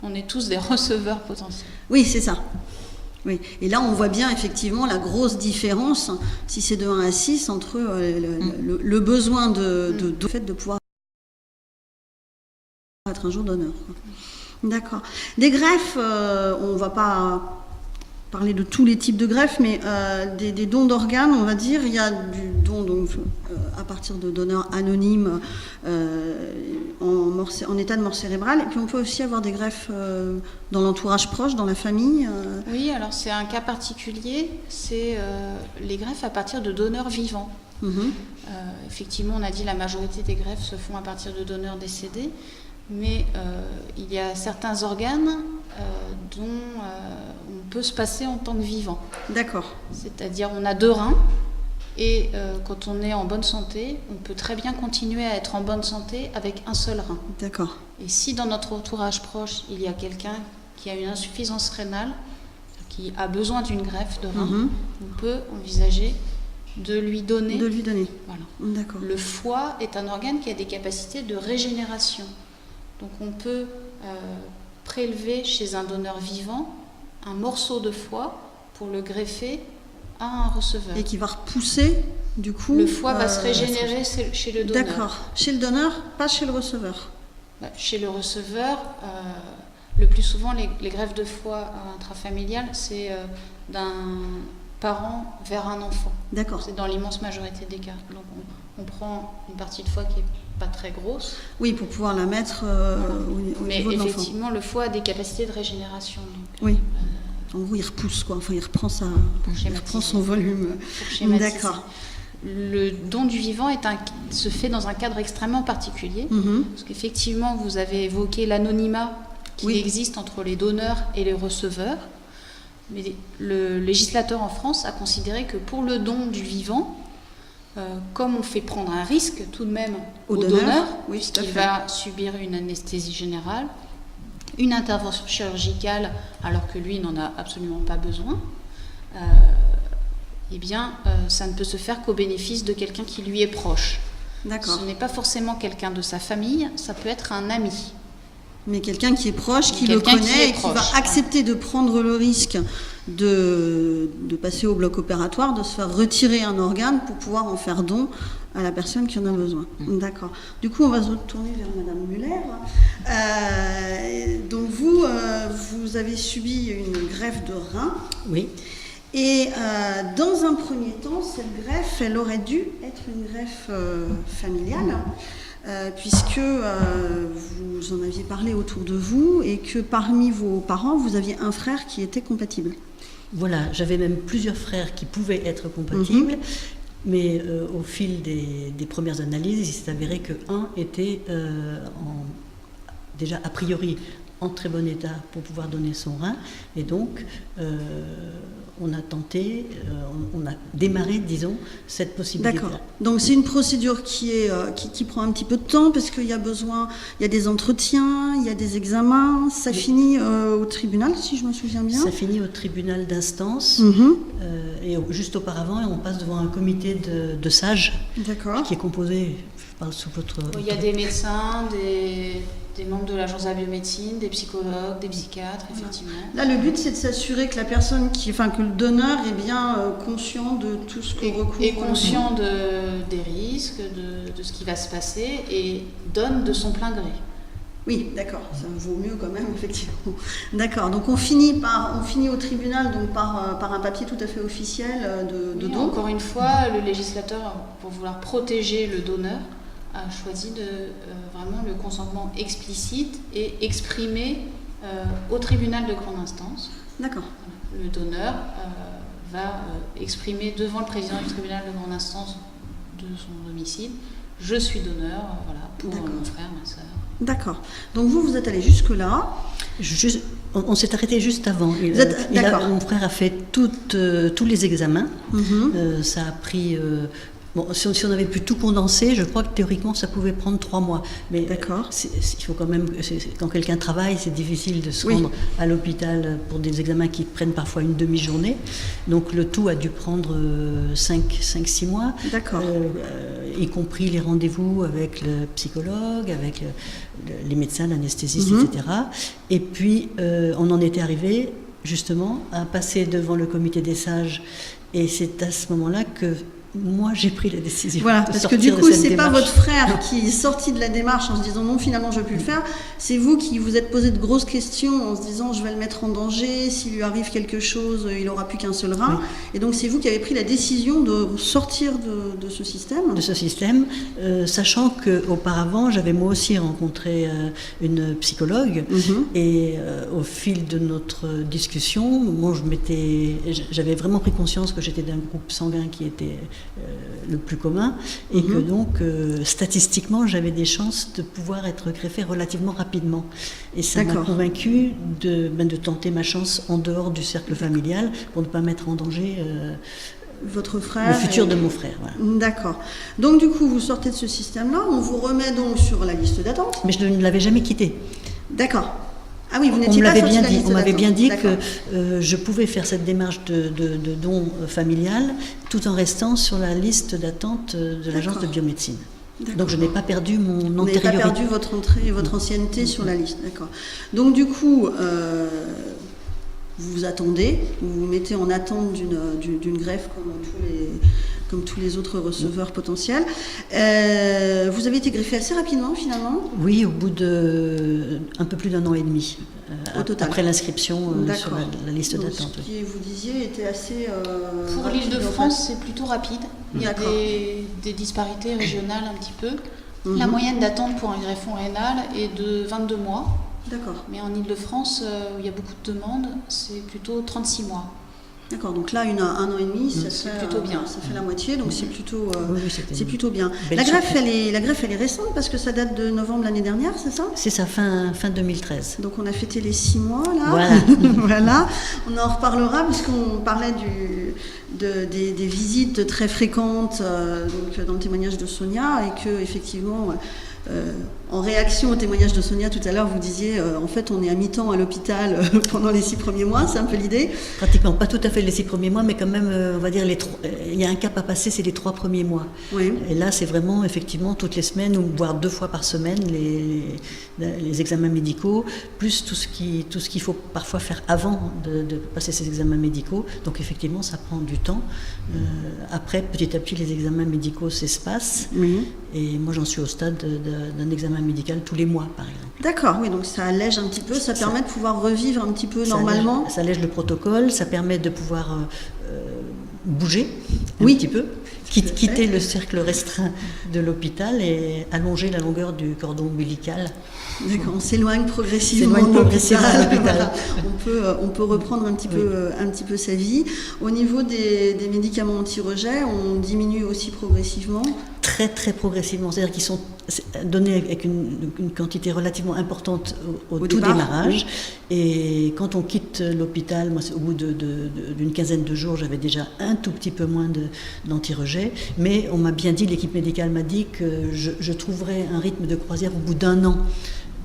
on est tous des receveurs potentiels. Oui, c'est ça. Oui. Et là on voit bien effectivement la grosse différence, si c'est de 1 à 6, entre le besoin de fait de pouvoir être un jour donneur. D'accord. Des greffes, on ne va pas parler de tous les types de greffes, mais des dons d'organes, on va dire, il y a du don donc, à partir de donneurs anonymes en état de mort cérébrale, et puis on peut aussi avoir des greffes dans l'entourage proche, dans la famille. Oui, alors c'est un cas particulier, c'est les greffes à partir de donneurs vivants. Effectivement, on a dit la majorité des greffes se font à partir de donneurs décédés, mais il y a certains organes dont on peut se passer en tant que vivant. D'accord. C'est-à-dire on a 2 reins et quand on est en bonne santé, on peut très bien continuer à être en bonne santé avec un seul rein. D'accord. Et si dans notre entourage proche, il y a quelqu'un qui a une insuffisance rénale, qui a besoin d'une greffe de rein, on peut envisager de lui donner. De lui donner. Voilà. D'accord. Le foie est un organe qui a des capacités de régénération. Donc on peut prélever chez un donneur vivant un morceau de foie pour le greffer à un receveur. Et qui va repousser, du coup... Le foie va se régénérer chez le donneur. D'accord. Chez le donneur, pas chez le receveur. Chez le receveur, le plus souvent, les greffes de foie intrafamiliales, c'est d'un parent vers un enfant. D'accord. C'est dans l'immense majorité des cas. Donc on prend une partie de foie qui n'est pas très grosse. Oui, pour pouvoir la mettre au Mais niveau de l'enfant. effectivement, le foie a des capacités de régénération. Donc, oui. En gros, il repousse, quoi. Enfin, il reprend son volume. D'accord. Le don du vivant se fait dans un cadre extrêmement particulier. Parce qu'effectivement, vous avez évoqué l'anonymat qui existe entre les donneurs et les receveurs. Mais le législateur en France a considéré que pour le don du vivant, comme on fait prendre un risque tout de même au donneur, puisqu'il va subir une anesthésie générale, une intervention chirurgicale alors que lui n'en a absolument pas besoin, eh bien ça ne peut se faire qu'au bénéfice de quelqu'un qui lui est proche. D'accord. Ce n'est pas forcément quelqu'un de sa famille, ça peut être un ami. Mais quelqu'un qui est proche, qui le connaît et qui va accepter de prendre le risque de passer au bloc opératoire, de se faire retirer un organe pour pouvoir en faire don à la personne qui en a besoin. D'accord. Du coup, on va se retourner vers Madame Muller. Donc vous avez subi une greffe de rein. Oui. Et dans un premier temps, cette greffe, elle aurait dû être une greffe familiale. Puisque vous en aviez parlé autour de vous et que parmi vos parents, vous aviez un frère qui était compatible. Voilà, j'avais même plusieurs frères qui pouvaient être compatibles, mais au fil des premières analyses, il s'est avéré qu'un était déjà a priori en très bon état pour pouvoir donner son rein, et donc on a tenté, on a démarré, disons, cette possibilité. D'accord. Donc c'est une procédure qui prend un petit peu de temps parce qu'il y a il y a des entretiens, il y a des examens. Ça finit au tribunal, si je me souviens bien. Ça finit au tribunal d'instance. Et juste auparavant, on passe devant un comité de sages. D'accord. Qui est composé, je parle sous votre... Il y a des médecins, des membres de l'agence de la biomédecine, des psychologues, des psychiatres, effectivement. Là, le but, c'est de s'assurer que la personne que le donneur est bien conscient de tout ce qu'on recouvre. Est conscient des risques, de ce qui va se passer et donne de son plein gré. Oui, d'accord, ça vaut mieux quand même, effectivement. D'accord, donc on finit au tribunal donc par un papier tout à fait officiel de don. Encore une fois, le législateur, pour vouloir protéger le donneur, a choisi vraiment le consentement explicite et exprimé au tribunal de grande instance. D'accord. Le donneur va exprimer devant le président du tribunal de grande instance de son domicile « Je suis donneur pour mon frère, ma sœur ». D'accord. Donc vous êtes allé jusque-là. On s'est arrêté juste avant. Mon frère a fait tous les examens. Ça a pris... si on avait pu tout condenser, je crois que théoriquement ça pouvait prendre 3 mois. Mais il faut quand même, quand quelqu'un travaille, c'est difficile de se rendre à l'hôpital pour des examens qui prennent parfois une demi-journée. Donc le tout a dû prendre 5-6 mois, y compris les rendez-vous avec le psychologue, avec les médecins, l'anesthésiste, etc. Et puis on en était arrivé justement à passer devant le comité des sages. Et c'est à ce moment-là que moi, j'ai pris la décision. Voilà, de parce que sortir du coup, de cette c'est pas démarche. votre frère qui est sorti de la démarche en se disant non, finalement, je ne vais plus le faire. C'est vous qui vous êtes posé de grosses questions en se disant je vais le mettre en danger, s'il lui arrive quelque chose, il n'aura plus qu'un seul rein. Oui. Et donc, c'est vous qui avez pris la décision de sortir de ce système. De ce système, sachant qu'auparavant, j'avais moi aussi rencontré une psychologue. Et au fil de notre discussion, moi, j'avais vraiment pris conscience que j'étais d'un groupe sanguin qui était le plus commun et que donc statistiquement j'avais des chances de pouvoir être greffée relativement rapidement, et ça m'a convaincue de tenter ma chance en dehors du cercle familial pour ne pas mettre en danger votre frère, le futur de mon frère. Voilà. D'accord. Donc du coup vous sortez de ce système-là, on vous remet donc sur la liste d'attente. Mais je ne l'avais jamais quitté. D'accord. Ah oui, vous n'étiez pas sorti de la liste d'attente. On m'avait bien dit que je pouvais faire cette démarche de don familial tout en restant sur la liste d'attente de l'agence de biomédecine. Donc je n'ai pas perdu mon antériorité. Vous n'avez pas perdu votre entrée et votre ancienneté sur la liste, d'accord. Donc du coup, vous attendez, vous vous mettez en attente d'une greffe comme tous les autres receveurs potentiels. Vous avez été greffé assez rapidement finalement ? Oui, au bout de un peu plus d'un an et demi, après l'inscription sur la liste d'attente. Ce qui, vous disiez, était assez... Pour l'Île-de-France, c'est plutôt rapide. Il y a des disparités régionales un petit peu. La moyenne d'attente pour un greffon rénal est de 22 mois. D'accord. Mais en Île-de-France, où il y a beaucoup de demandes, c'est plutôt 36 mois. D'accord, donc là, un an et demi, ça fait plutôt bien. Ça fait la moitié, donc c'est plutôt, c'est plutôt bien. La greffe, elle est récente parce que ça date de novembre l'année dernière, c'est ça ? C'est ça, fin 2013. Donc on a fêté les 6 mois, là. Voilà. Voilà. On en reparlera puisqu'on parlait des visites très fréquentes donc, dans le témoignage de Sonia, et que effectivement... en réaction au témoignage de Sonia tout à l'heure, vous disiez en fait on est à mi-temps à l'hôpital pendant les 6 premiers mois, c'est un peu l'idée. Pratiquement, pas tout à fait les 6 premiers mois, mais quand même on va dire il y a un cap à passer, c'est les 3 premiers mois. Oui. Et là c'est vraiment effectivement toutes les semaines, ou voire 2 fois par semaine, les examens médicaux, plus tout ce qu'il faut parfois faire avant de passer ces examens médicaux. Donc effectivement ça prend du temps. Après petit à petit les examens médicaux s'espacent, et moi j'en suis au stade d'un examen médical tous les mois, par exemple. D'accord, oui, donc ça allège un petit peu, ça permet de pouvoir revivre un petit peu normalement. Ça allège le protocole, ça permet de pouvoir bouger un petit peu, quitter le cercle restreint de l'hôpital et allonger la longueur du cordon ombilical. D'accord, on s'éloigne progressivement de l'hôpital. Voilà. On peut reprendre un petit peu sa vie. Au niveau des médicaments anti-rejet, on diminue aussi progressivement. Très très progressivement, c'est-à-dire qu'ils sont donnés avec une quantité relativement importante au tout démarrage, et quand on quitte l'hôpital, moi au bout d'une quinzaine de jours, j'avais déjà un tout petit peu moins d'anti-rejet, mais on m'a bien dit, l'équipe médicale m'a dit que je trouverais un rythme de croisière au bout d'un an.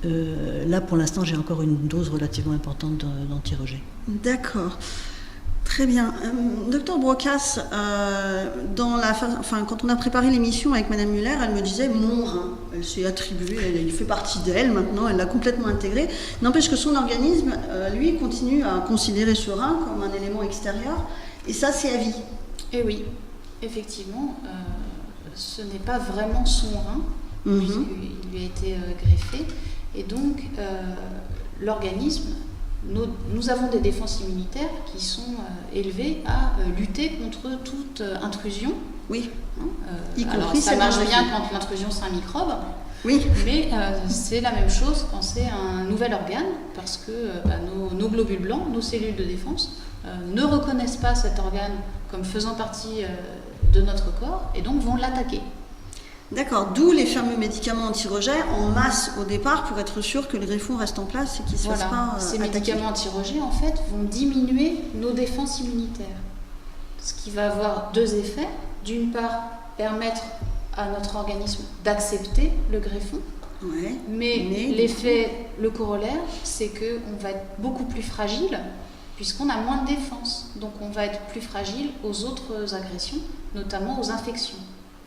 Là pour l'instant j'ai encore une dose relativement importante d'anti-rejet. Très bien. Docteur Brocas, quand on a préparé l'émission avec Madame Muller, elle me disait mon rein. Elle s'est attribuée, il fait partie d'elle maintenant, elle l'a complètement intégré. N'empêche que son organisme, lui, continue à considérer ce rein comme un élément extérieur, et ça, c'est à vie. Et oui, effectivement, ce n'est pas vraiment son rein, puisqu'il lui a été greffé, et donc l'organisme... Nous avons des défenses immunitaires qui sont élevées à lutter contre toute intrusion. Oui. Alors ça marche bien quand l'intrusion c'est un microbe. Oui. Mais c'est la même chose quand c'est un nouvel organe, parce que nos globules blancs, nos cellules de défense, ne reconnaissent pas cet organe comme faisant partie de notre corps et donc vont l'attaquer. D'accord, d'où les fameux médicaments anti-rejet en masse au départ pour être sûr que le greffon reste en place et qu'il ne se fasse pas Ces attaquer. médicaments anti-rejet en fait vont diminuer nos défenses immunitaires. Ce qui va avoir 2 effets. D'une part, permettre à notre organisme d'accepter le greffon. Mais l'effet, le corollaire, c'est qu'on va être beaucoup plus fragile puisqu'on a moins de défense. Donc on va être plus fragile aux autres agressions, notamment aux infections.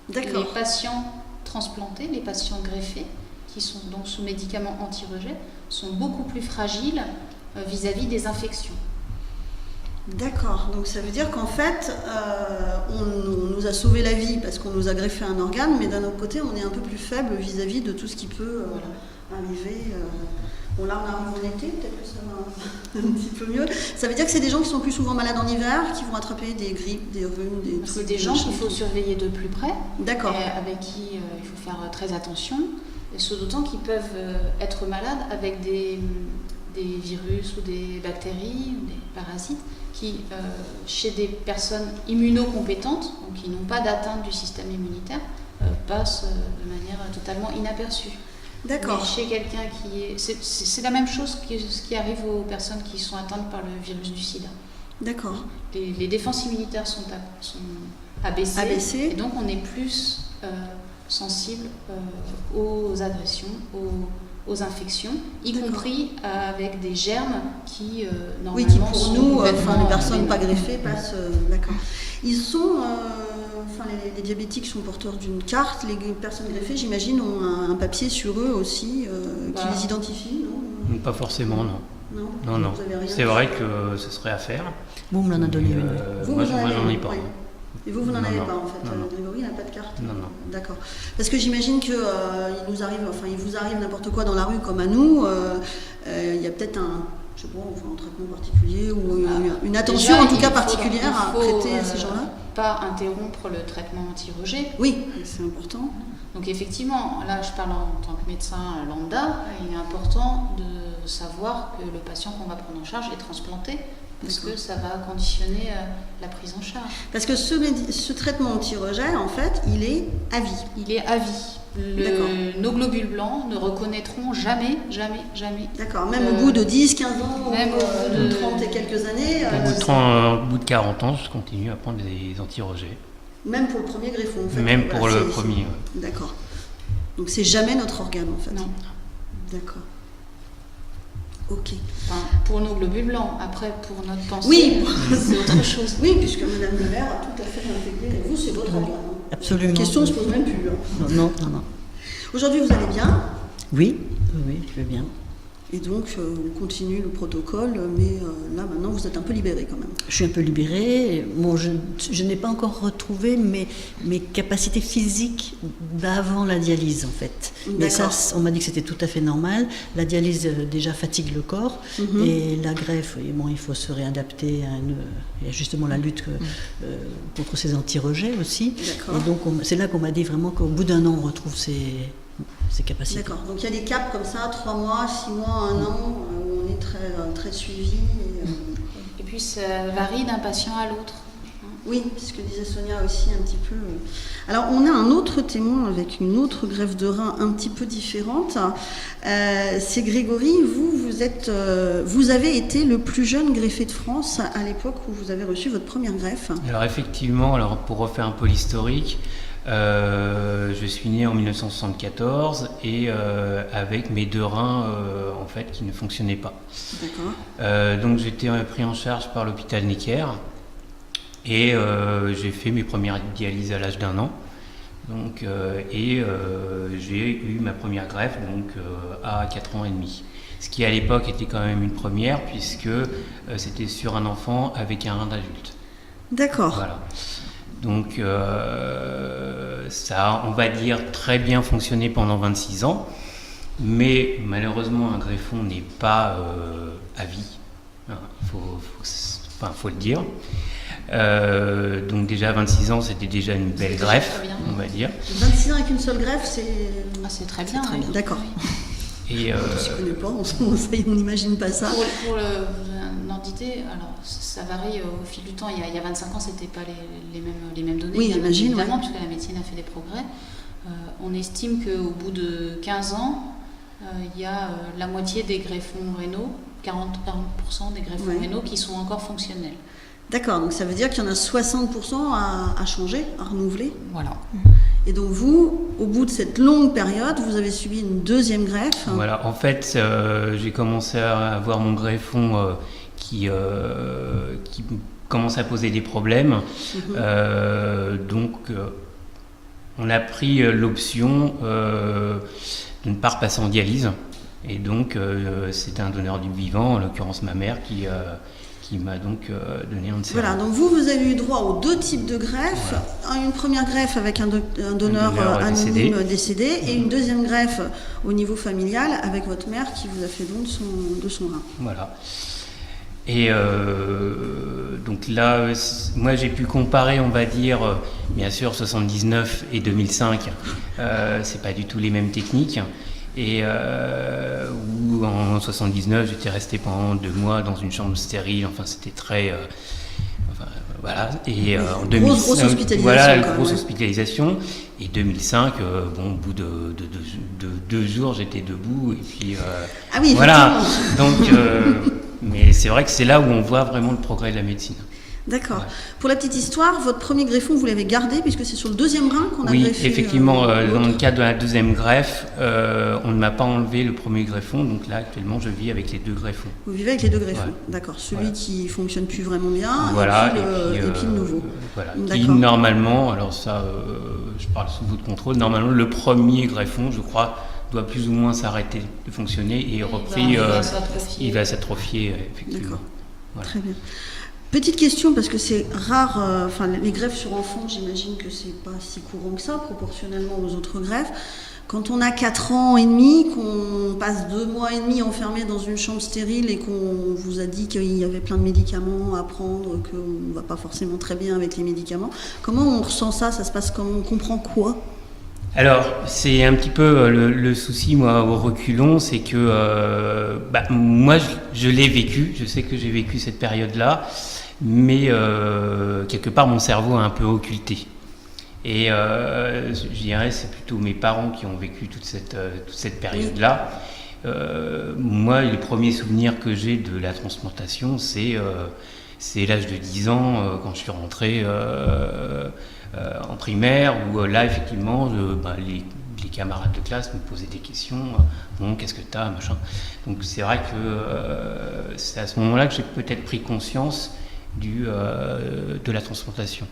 D'accord. Les patients transplantés, les patients greffés, qui sont donc sous médicaments anti-rejet, sont beaucoup plus fragiles vis-à-vis des infections. D'accord, donc ça veut dire qu'en fait, on nous a sauvé la vie parce qu'on nous a greffé un organe, mais d'un autre côté, on est un peu plus faible vis-à-vis de tout ce qui peut arriver. Bon, là, on arrive en été, peut-être que ça va un petit peu mieux. Ça veut dire que c'est des gens qui sont plus souvent malades en hiver, qui vont attraper des grippes, des rhumes, des trucs. C'est des gens qu'il faut surveiller de plus près, d'accord, avec qui il faut faire très attention, et ce d'autant qu'ils peuvent être malades avec des virus ou des bactéries, ou des parasites, qui, chez des personnes immunocompétentes, donc qui n'ont pas d'atteinte du système immunitaire, passent de manière totalement inaperçue. d'accord. Mais chez quelqu'un qui est... C'est la même chose que ce qui arrive aux personnes qui sont atteintes par le virus du sida. D'accord. Les défenses immunitaires sont abaissées, et donc on est plus sensible aux agressions, aux infections, y compris avec des germes qui normalement oui, qui pour nous, les personnes pas bénéfiques. greffées passent. D'accord. Ils sont, les diabétiques sont porteurs d'une carte. Les personnes greffées, j'imagine, ont un papier sur eux aussi qui les identifie, non ? Pas forcément, non. Non. Vous avez rien. C'est vrai que ce serait à faire. Vous me l'en a donné une. Moi, j'en ai pas. Oui. Et vous n'en Non, avez non. pas en fait. Non. Grégory n'a pas de carte. Non. D'accord. Parce que j'imagine que il vous arrive n'importe quoi dans la rue comme à nous. Il y a peut-être un traitement particulier ou une attention Déjà, en tout cas il particulière à faut, prêter à ces gens-là. Pas interrompre le traitement anti-rejet. Oui, c'est important. Donc effectivement, là je parle en tant que médecin lambda, il est important de savoir que le patient qu'on va prendre en charge est transplanté, parce que ça va conditionner la prise en charge. Parce que ce traitement anti-rejet, en fait, il est à vie. Il est à vie. Nos globules blancs ne reconnaîtront jamais. D'accord, même au bout de 10, 15 ans, même au bout de 30 et quelques années. Au bout de 40 ans, je continue à prendre des anti-rejets. Même pour le premier greffon, en fait. Même pour le premier. Ouais. D'accord. Donc c'est jamais notre organe, en fait. Non. D'accord. Ok. Enfin, pour nos globules blancs. Après, pour notre pensée, oui. C'est autre chose. Oui, puisque Madame Lemaire a tout à fait intégré. Et vous, c'est votre organe. Absolument. La question ne se pose même plus. Non. Aujourd'hui, vous allez bien ? Oui, je vais bien. Et donc, on continue le protocole, mais là, maintenant, vous êtes un peu libérée quand même. Je suis un peu libérée. Bon, je n'ai pas encore retrouvé mes capacités physiques d'avant la dialyse, en fait. Mais ça, on m'a dit que c'était tout à fait normal. La dialyse, déjà, fatigue le corps. Et la greffe, il faut se réadapter à il y a justement la lutte contre ces anti-rejets aussi. D'accord. Et donc, c'est là qu'on m'a dit vraiment qu'au bout d'un an, on retrouve ses capacités. D'accord. Donc il y a des caps comme ça, 3 mois, 6 mois, 1 an, où on est très, très suivi. Et puis ça varie d'un patient à l'autre. Oui, c'est ce que disait Sonia aussi un petit peu. Alors on a un autre témoin avec une autre greffe de rein un petit peu différente. C'est Grégory, vous avez été le plus jeune greffé de France à l'époque où vous avez reçu votre première greffe. Alors effectivement, pour refaire un peu l'historique, je suis né en 1974 et avec mes 2 reins en fait qui ne fonctionnaient pas. D'accord. Donc j'étais pris en charge par l'hôpital Necker et j'ai fait mes premières dialyses à l'âge d'1 an. Donc j'ai eu ma première greffe à 4 ans et demi. Ce qui à l'époque était quand même une première puisque c'était sur un enfant avec un rein d'adulte. D'accord. Voilà. Donc ça a, on va dire, très bien fonctionné pendant 26 ans, mais malheureusement un greffon n'est pas à vie, faut le dire. Donc déjà 26 ans, c'était déjà une belle greffe, on va dire. 26 ans avec une seule greffe, c'est très bien. Très bien. D'accord. Et on ne s'y connaît pas, on n'imagine pas ça. Pour une entité, alors ça varie au fil du temps. Il y a 25 ans, c'était pas les mêmes données. Oui, j'imagine. Évidemment, puisque la médecine a fait des progrès. On estime qu'au bout de 15 ans, il y a la moitié des greffons rénaux, 40% des greffons rénaux qui sont encore fonctionnels. D'accord, donc ça veut dire qu'il y en a 60% à changer, à renouveler. Voilà. Et donc vous, au bout de cette longue période, vous avez subi une deuxième greffe. Voilà, en fait, j'ai commencé à avoir mon greffon qui commence à poser des problèmes. Donc, on a pris l'option de ne pas repasser en dialyse. Et donc, c'était un donneur du vivant, en l'occurrence ma mère, qui qui m'a donc donné un cerveau. Voilà, donc vous avez eu droit aux 2 types de greffes. Voilà. Une première greffe avec un donneur anonyme décédé et une deuxième greffe au niveau familial avec votre mère qui vous a fait don de son rein. Voilà. Et donc là, moi j'ai pu comparer, on va dire, bien sûr 79 et 2005, c'est pas du tout les mêmes techniques. Et où en 79, j'étais resté pendant 2 mois dans une chambre stérile. Enfin, c'était très, voilà. Et en 2005, grosse hospitalisation. Voilà, grosse hospitalisation. Et 2005, bon, au bout de 2 jours, j'étais debout. Et puis ah oui, voilà. Donc, mais c'est vrai que c'est là où on voit vraiment le progrès de la médecine. D'accord. Ouais. Pour la petite histoire, votre premier greffon, vous l'avez gardé puisque c'est sur le 2e rein qu'on a greffé. Oui, effectivement, dans le cadre de la 2e greffe, on ne m'a pas enlevé le premier greffon, donc là actuellement je vis avec les 2 greffons. Vous vivez avec les 2 greffons, d'accord. Celui qui fonctionne plus vraiment bien, voilà, et puis le nouveau. Voilà, qui normalement, alors ça, je parle sous votre contrôle, normalement le premier greffon, je crois, doit plus ou moins s'arrêter de fonctionner et repris, il va s'atrophier, effectivement. D'accord, voilà. Très bien. Petite question, parce que c'est rare, les greffes sur enfants, j'imagine que c'est pas si courant que ça, proportionnellement aux autres greffes. Quand on a 4 ans et demi, qu'on passe 2 mois et demi enfermé dans une chambre stérile et qu'on vous a dit qu'il y avait plein de médicaments à prendre, qu'on ne va pas forcément très bien avec les médicaments, comment on ressent ça? Ça se passe comment? On comprend quoi? Alors, c'est un petit peu le souci, moi, au reculons, c'est que moi, je l'ai vécu, je sais que j'ai vécu cette période-là, mais quelque part, mon cerveau a un peu occulté. Et je dirais, c'est plutôt mes parents qui ont vécu toute cette période-là. Moi, les premiers souvenirs que j'ai de la transplantation, c'est l'âge de 10 ans, quand je suis rentré en primaire, où là, effectivement, les camarades de classe me posaient des questions. Bon, qu'est-ce que t'as, machin. Donc c'est vrai que c'est à ce moment-là que j'ai peut-être pris conscience de la transplantation.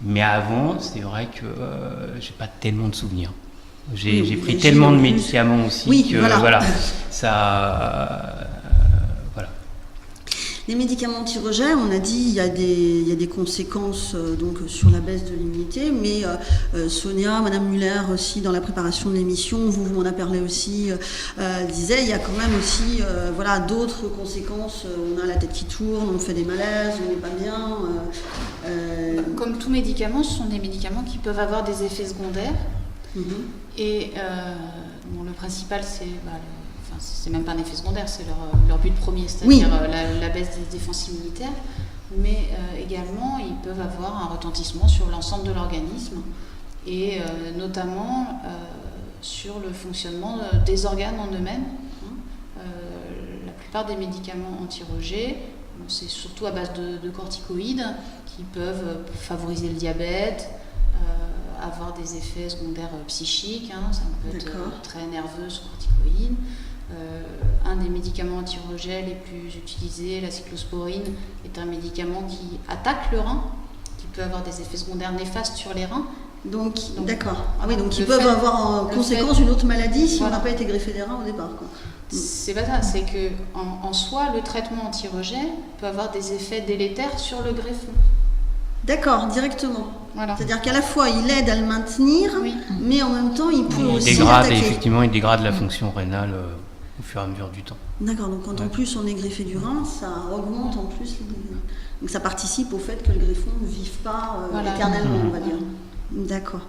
Mais avant, c'est vrai que j'ai pas tellement de souvenirs. J'ai pris tellement de médicaments aussi que voilà, ça. Voilà. Les médicaments anti-rejet, on a dit, il y a des conséquences donc sur la baisse de l'immunité, mais Sonia, Madame Muller aussi dans la préparation de l'émission, vous m'en avez parlé aussi, disait il y a quand même aussi d'autres conséquences. On a la tête qui tourne, on fait des malaises, on n'est pas bien. Comme tout médicament, ce sont des médicaments qui peuvent avoir des effets secondaires. Et le principal, c'est même pas un effet secondaire, c'est leur but premier, c'est-à-dire la baisse des défenses immunitaires, mais également ils peuvent avoir un retentissement sur l'ensemble de l'organisme et notamment sur le fonctionnement des organes en eux-mêmes. La plupart des médicaments anti-rejet, c'est surtout à base de corticoïdes qui peuvent favoriser le diabète, avoir des effets secondaires psychiques, ça peut être très nerveux sous corticoïdes. Un des médicaments anti-rejet les plus utilisés, la cyclosporine, est un médicament qui attaque le rein, qui peut avoir des effets secondaires néfastes sur les reins. Donc d'accord. Ah oui, donc ils peuvent avoir en conséquence une autre maladie si on n'a pas été greffé des reins au départ, quoi. C'est pas ça, c'est que en soi, le traitement anti-rejet peut avoir des effets délétères sur le greffon. D'accord, directement. Voilà. C'est-à-dire qu'à la fois, il aide à le maintenir, mais en même temps, il peut aussi attaquer. Effectivement, il dégrade la fonction rénale au fur et à mesure du temps. D'accord, donc quand en plus on est greffé du rein, ça augmente en plus. Donc ça participe au fait que le greffon ne vive pas éternellement, on va dire. D'accord.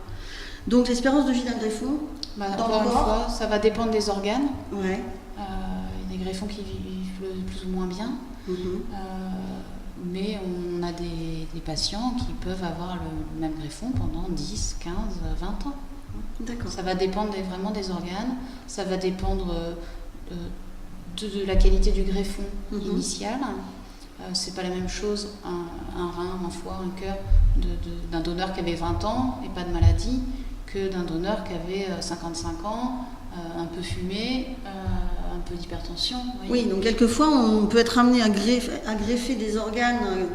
Donc l'espérance de vie d'un greffon, encore une fois, ça va dépendre des organes. Ouais. Il y a des greffons qui vivent plus ou moins bien. Mais on a des patients qui peuvent avoir le même greffon pendant 10, 15, 20 ans. D'accord. Ça va dépendre vraiment des organes, ça va dépendre de la qualité du greffon initial. C'est pas la même chose un rein, un foie, un cœur d'un donneur qui avait 20 ans et pas de maladie que d'un donneur qui avait 55 ans, un peu fumé, un peu d'hypertension. Oui, donc quelquefois on peut être amené à greffer des organes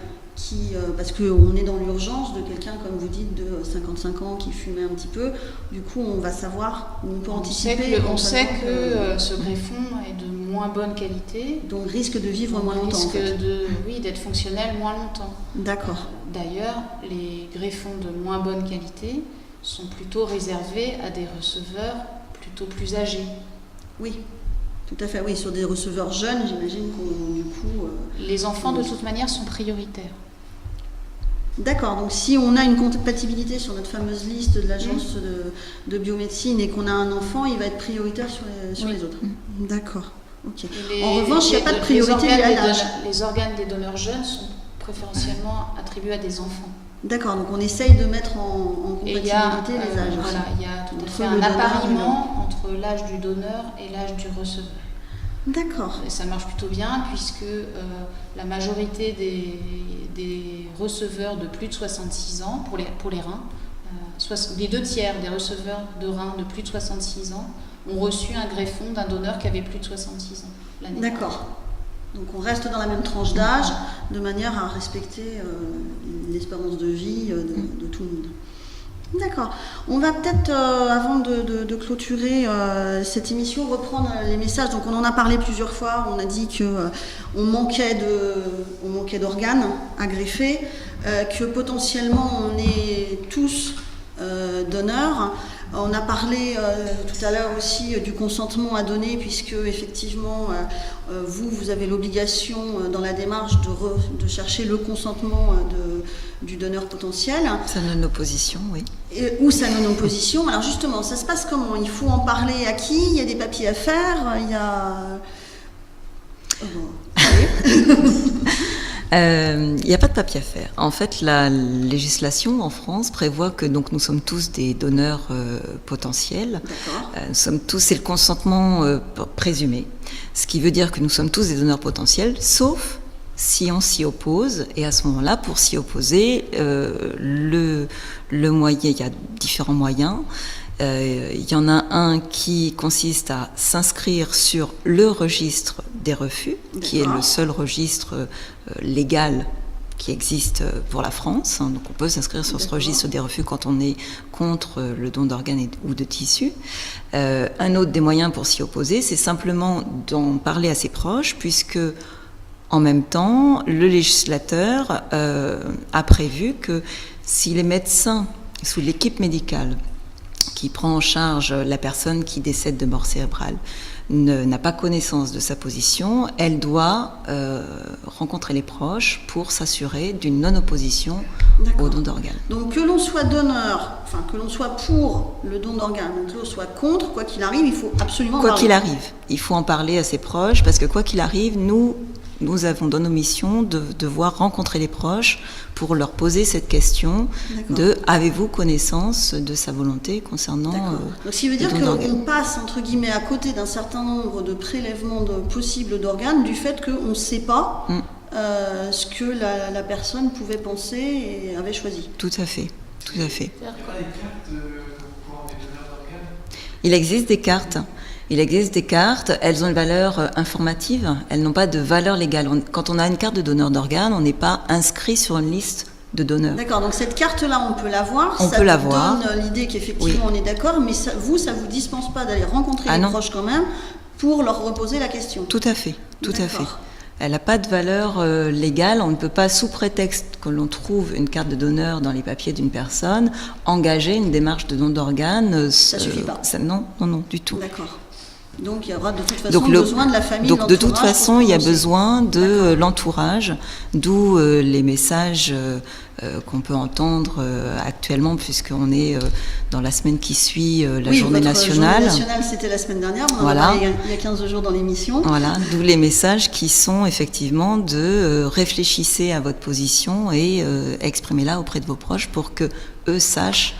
parce qu'on est dans l'urgence de quelqu'un, comme vous dites, de 55 ans qui fumait un petit peu. Du coup, on va savoir, on peut anticiper. On sait que ce greffon est de moins bonne qualité. Donc risque de vivre moins longtemps. Risque d'être fonctionnel moins longtemps. D'accord. D'ailleurs, les greffons de moins bonne qualité sont plutôt réservés à des receveurs plutôt plus âgés. Oui, tout à fait. Oui, sur des receveurs jeunes, j'imagine qu'on du coup. Les enfants de toute manière sont prioritaires. D'accord, donc si on a une compatibilité sur notre fameuse liste de l'agence de biomédecine et qu'on a un enfant, il va être prioritaire sur les autres. D'accord, ok. En revanche, il n'y a pas de priorité liée à l'âge. Les organes des donneurs jeunes sont préférentiellement attribués à des enfants. D'accord, donc on essaye de mettre en compatibilité les âges. Voilà, il y a tout à fait un appariement entre l'âge du donneur et l'âge du receveur. D'accord. Et ça marche plutôt bien puisque la majorité des receveurs de plus de 66 ans, pour les reins, les 2 tiers des receveurs de reins de plus de 66 ans ont reçu un greffon d'un donneur qui avait plus de 66 ans l'année dernière. D'accord. Donc on reste dans la même tranche d'âge de manière à respecter l'espérance de vie de tout le monde. D'accord. On va peut-être, avant de clôturer cette émission, reprendre les messages. Donc on en a parlé plusieurs fois. On a dit qu'on manquait d'organes à greffer, que potentiellement on est tous donneurs. On a parlé tout à l'heure aussi du consentement à donner, puisque effectivement vous avez l'obligation dans la démarche de chercher le consentement du donneur potentiel. Sa non-opposition, oui. Ou sa non-opposition. Alors justement, ça se passe comment? Il faut en parler à qui? Il y a des papiers à faire? Il y a... Il n'y a pas de papier à faire. En fait, la législation en France prévoit que donc, nous sommes tous des donneurs potentiels. Nous sommes tous, c'est le consentement présumé. Ce qui veut dire que nous sommes tous des donneurs potentiels, sauf si on s'y oppose. Et à ce moment-là, pour s'y opposer, le moyen, il y a différents moyens. Il y en a un qui consiste à s'inscrire sur le registre des refus, qui est le seul registre légal qui existe pour la France. Donc on peut s'inscrire sur ce registre des refus quand on est contre le don d'organes ou de tissus. Un autre des moyens pour s'y opposer, c'est simplement d'en parler à ses proches, puisque en même temps, le législateur a prévu que si les médecins, sous l'équipe médicale, qui prend en charge la personne qui décède de mort cérébrale, n'a pas connaissance de sa position, elle doit rencontrer les proches pour s'assurer d'une non-opposition au don d'organes. Donc que l'on soit donneur, enfin que l'on soit pour le don d'organes, que l'on soit contre, quoi qu'il arrive, il faut absolument en parler. Quoi qu'il arrive, il faut en parler à ses proches, parce que quoi qu'il arrive, nous avons dans nos missions de devoir rencontrer les proches pour leur poser cette question de « avez-vous connaissance de sa volonté concernant Donc, ce qui veut dire qu'on passe, entre guillemets, à côté d'un certain nombre de prélèvements possibles d'organes du fait qu'on ne sait pas ce que la personne pouvait penser et avait choisi. Tout à fait, tout à fait. Il existe des cartes. Il existe des cartes, elles ont une valeur informative, elles n'ont pas de valeur légale. Quand on a une carte de donneur d'organes, on n'est pas inscrit sur une liste de donneurs. D'accord, donc cette carte-là, on peut l'avoir. On peut l'avoir. Ça donne l'idée qu'effectivement on est d'accord, mais ça vous dispense pas d'aller rencontrer les proches quand même pour leur reposer la question. Tout à fait, tout à fait. Elle n'a pas de valeur légale. On ne peut pas, sous prétexte que l'on trouve une carte de donneur dans les papiers d'une personne, engager une démarche de don d'organes. Ça suffit pas. Non, du tout. D'accord. Donc il y aura de toute façon besoin de la famille. Donc de toute façon, il y a besoin de l'entourage, d'où les messages qu'on peut entendre actuellement, puisqu'on est dans la semaine qui suit la journée nationale. La journée nationale, c'était la semaine dernière, on en a parlé il y a 15 jours dans l'émission. Voilà, d'où les messages qui sont effectivement de réfléchissez à votre position et exprimez-la auprès de vos proches pour que eux sachent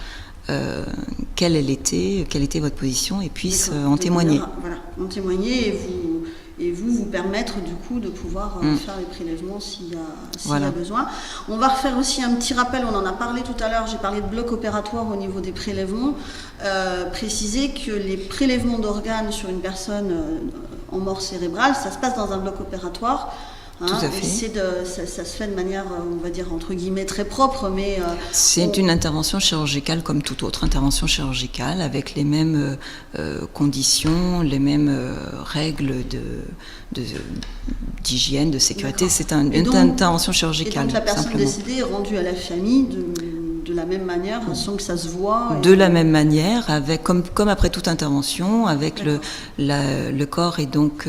quelle était votre position et puissent en témoigner. Voilà, en témoigner et vous permettre du coup de pouvoir faire les prélèvements s'il y a besoin. On va refaire aussi un petit rappel, on en a parlé tout à l'heure, j'ai parlé de bloc opératoire au niveau des prélèvements, préciser que les prélèvements d'organes sur une personne en mort cérébrale, ça se passe dans un bloc opératoire. Tout à fait. Ça se fait de manière, on va dire, entre guillemets, très propre, mais... c'est une intervention chirurgicale comme toute autre intervention chirurgicale, avec les mêmes conditions, les mêmes règles d'hygiène, de sécurité. C'est une intervention chirurgicale. Et donc la personne décédée est rendue à la famille de la même manière, sans que ça se voit. De la même manière, avec comme après toute intervention, avec le corps est donc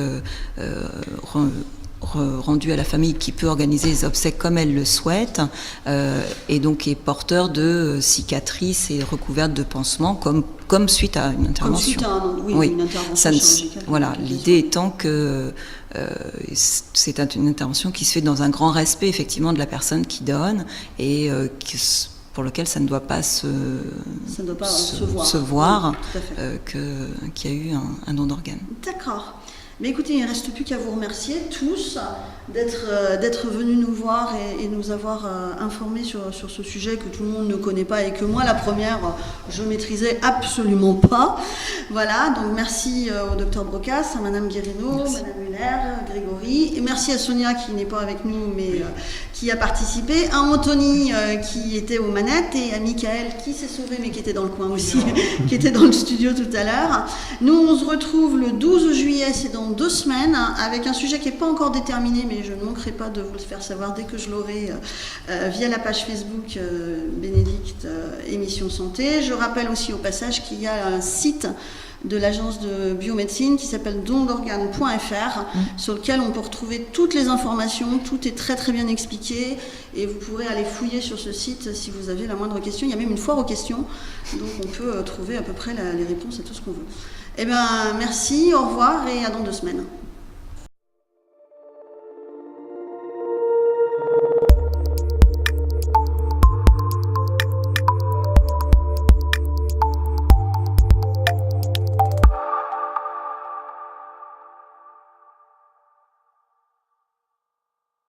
rendu à la famille qui peut organiser les obsèques comme elle le souhaite, et donc est porteur de cicatrices et recouverte de pansements comme suite à une intervention. Comme suite à une intervention chirurgicale. Voilà, l'idée étant que c'est une intervention qui se fait dans un grand respect effectivement de la personne qui donne et pour lequel ça ne doit pas se voir qu'il y a eu un don d'organes. D'accord. Mais écoutez, il ne reste plus qu'à vous remercier tous d'être venus nous voir et nous avoir informés sur ce sujet que tout le monde ne connaît pas et que moi, la première, je maîtrisais absolument pas. Voilà, donc merci au docteur Brocas, à Madame Guérino, Madame Muller, Grégory, et merci à Sonia qui n'est pas avec nous mais qui a participé, à Anthony qui était aux manettes et à Michael qui s'est sauvé mais qui était dans le coin aussi, qui était dans le studio tout à l'heure. Nous, on se retrouve le 12 juillet, c'est dans 2 semaines, avec un sujet qui n'est pas encore déterminé, mais je ne manquerai pas de vous le faire savoir dès que je l'aurai via la page Facebook Bénédicte Émission Santé. Je rappelle aussi au passage qu'il y a un site de l'agence de biomédecine qui s'appelle dondorganes.fr sur lequel on peut retrouver toutes les informations, tout est très très bien expliqué et vous pourrez aller fouiller sur ce site si vous avez la moindre question. Il y a même une foire aux questions, donc on peut trouver à peu près les réponses à tout ce qu'on veut. Eh bien, merci, au revoir et à dans 2 semaines.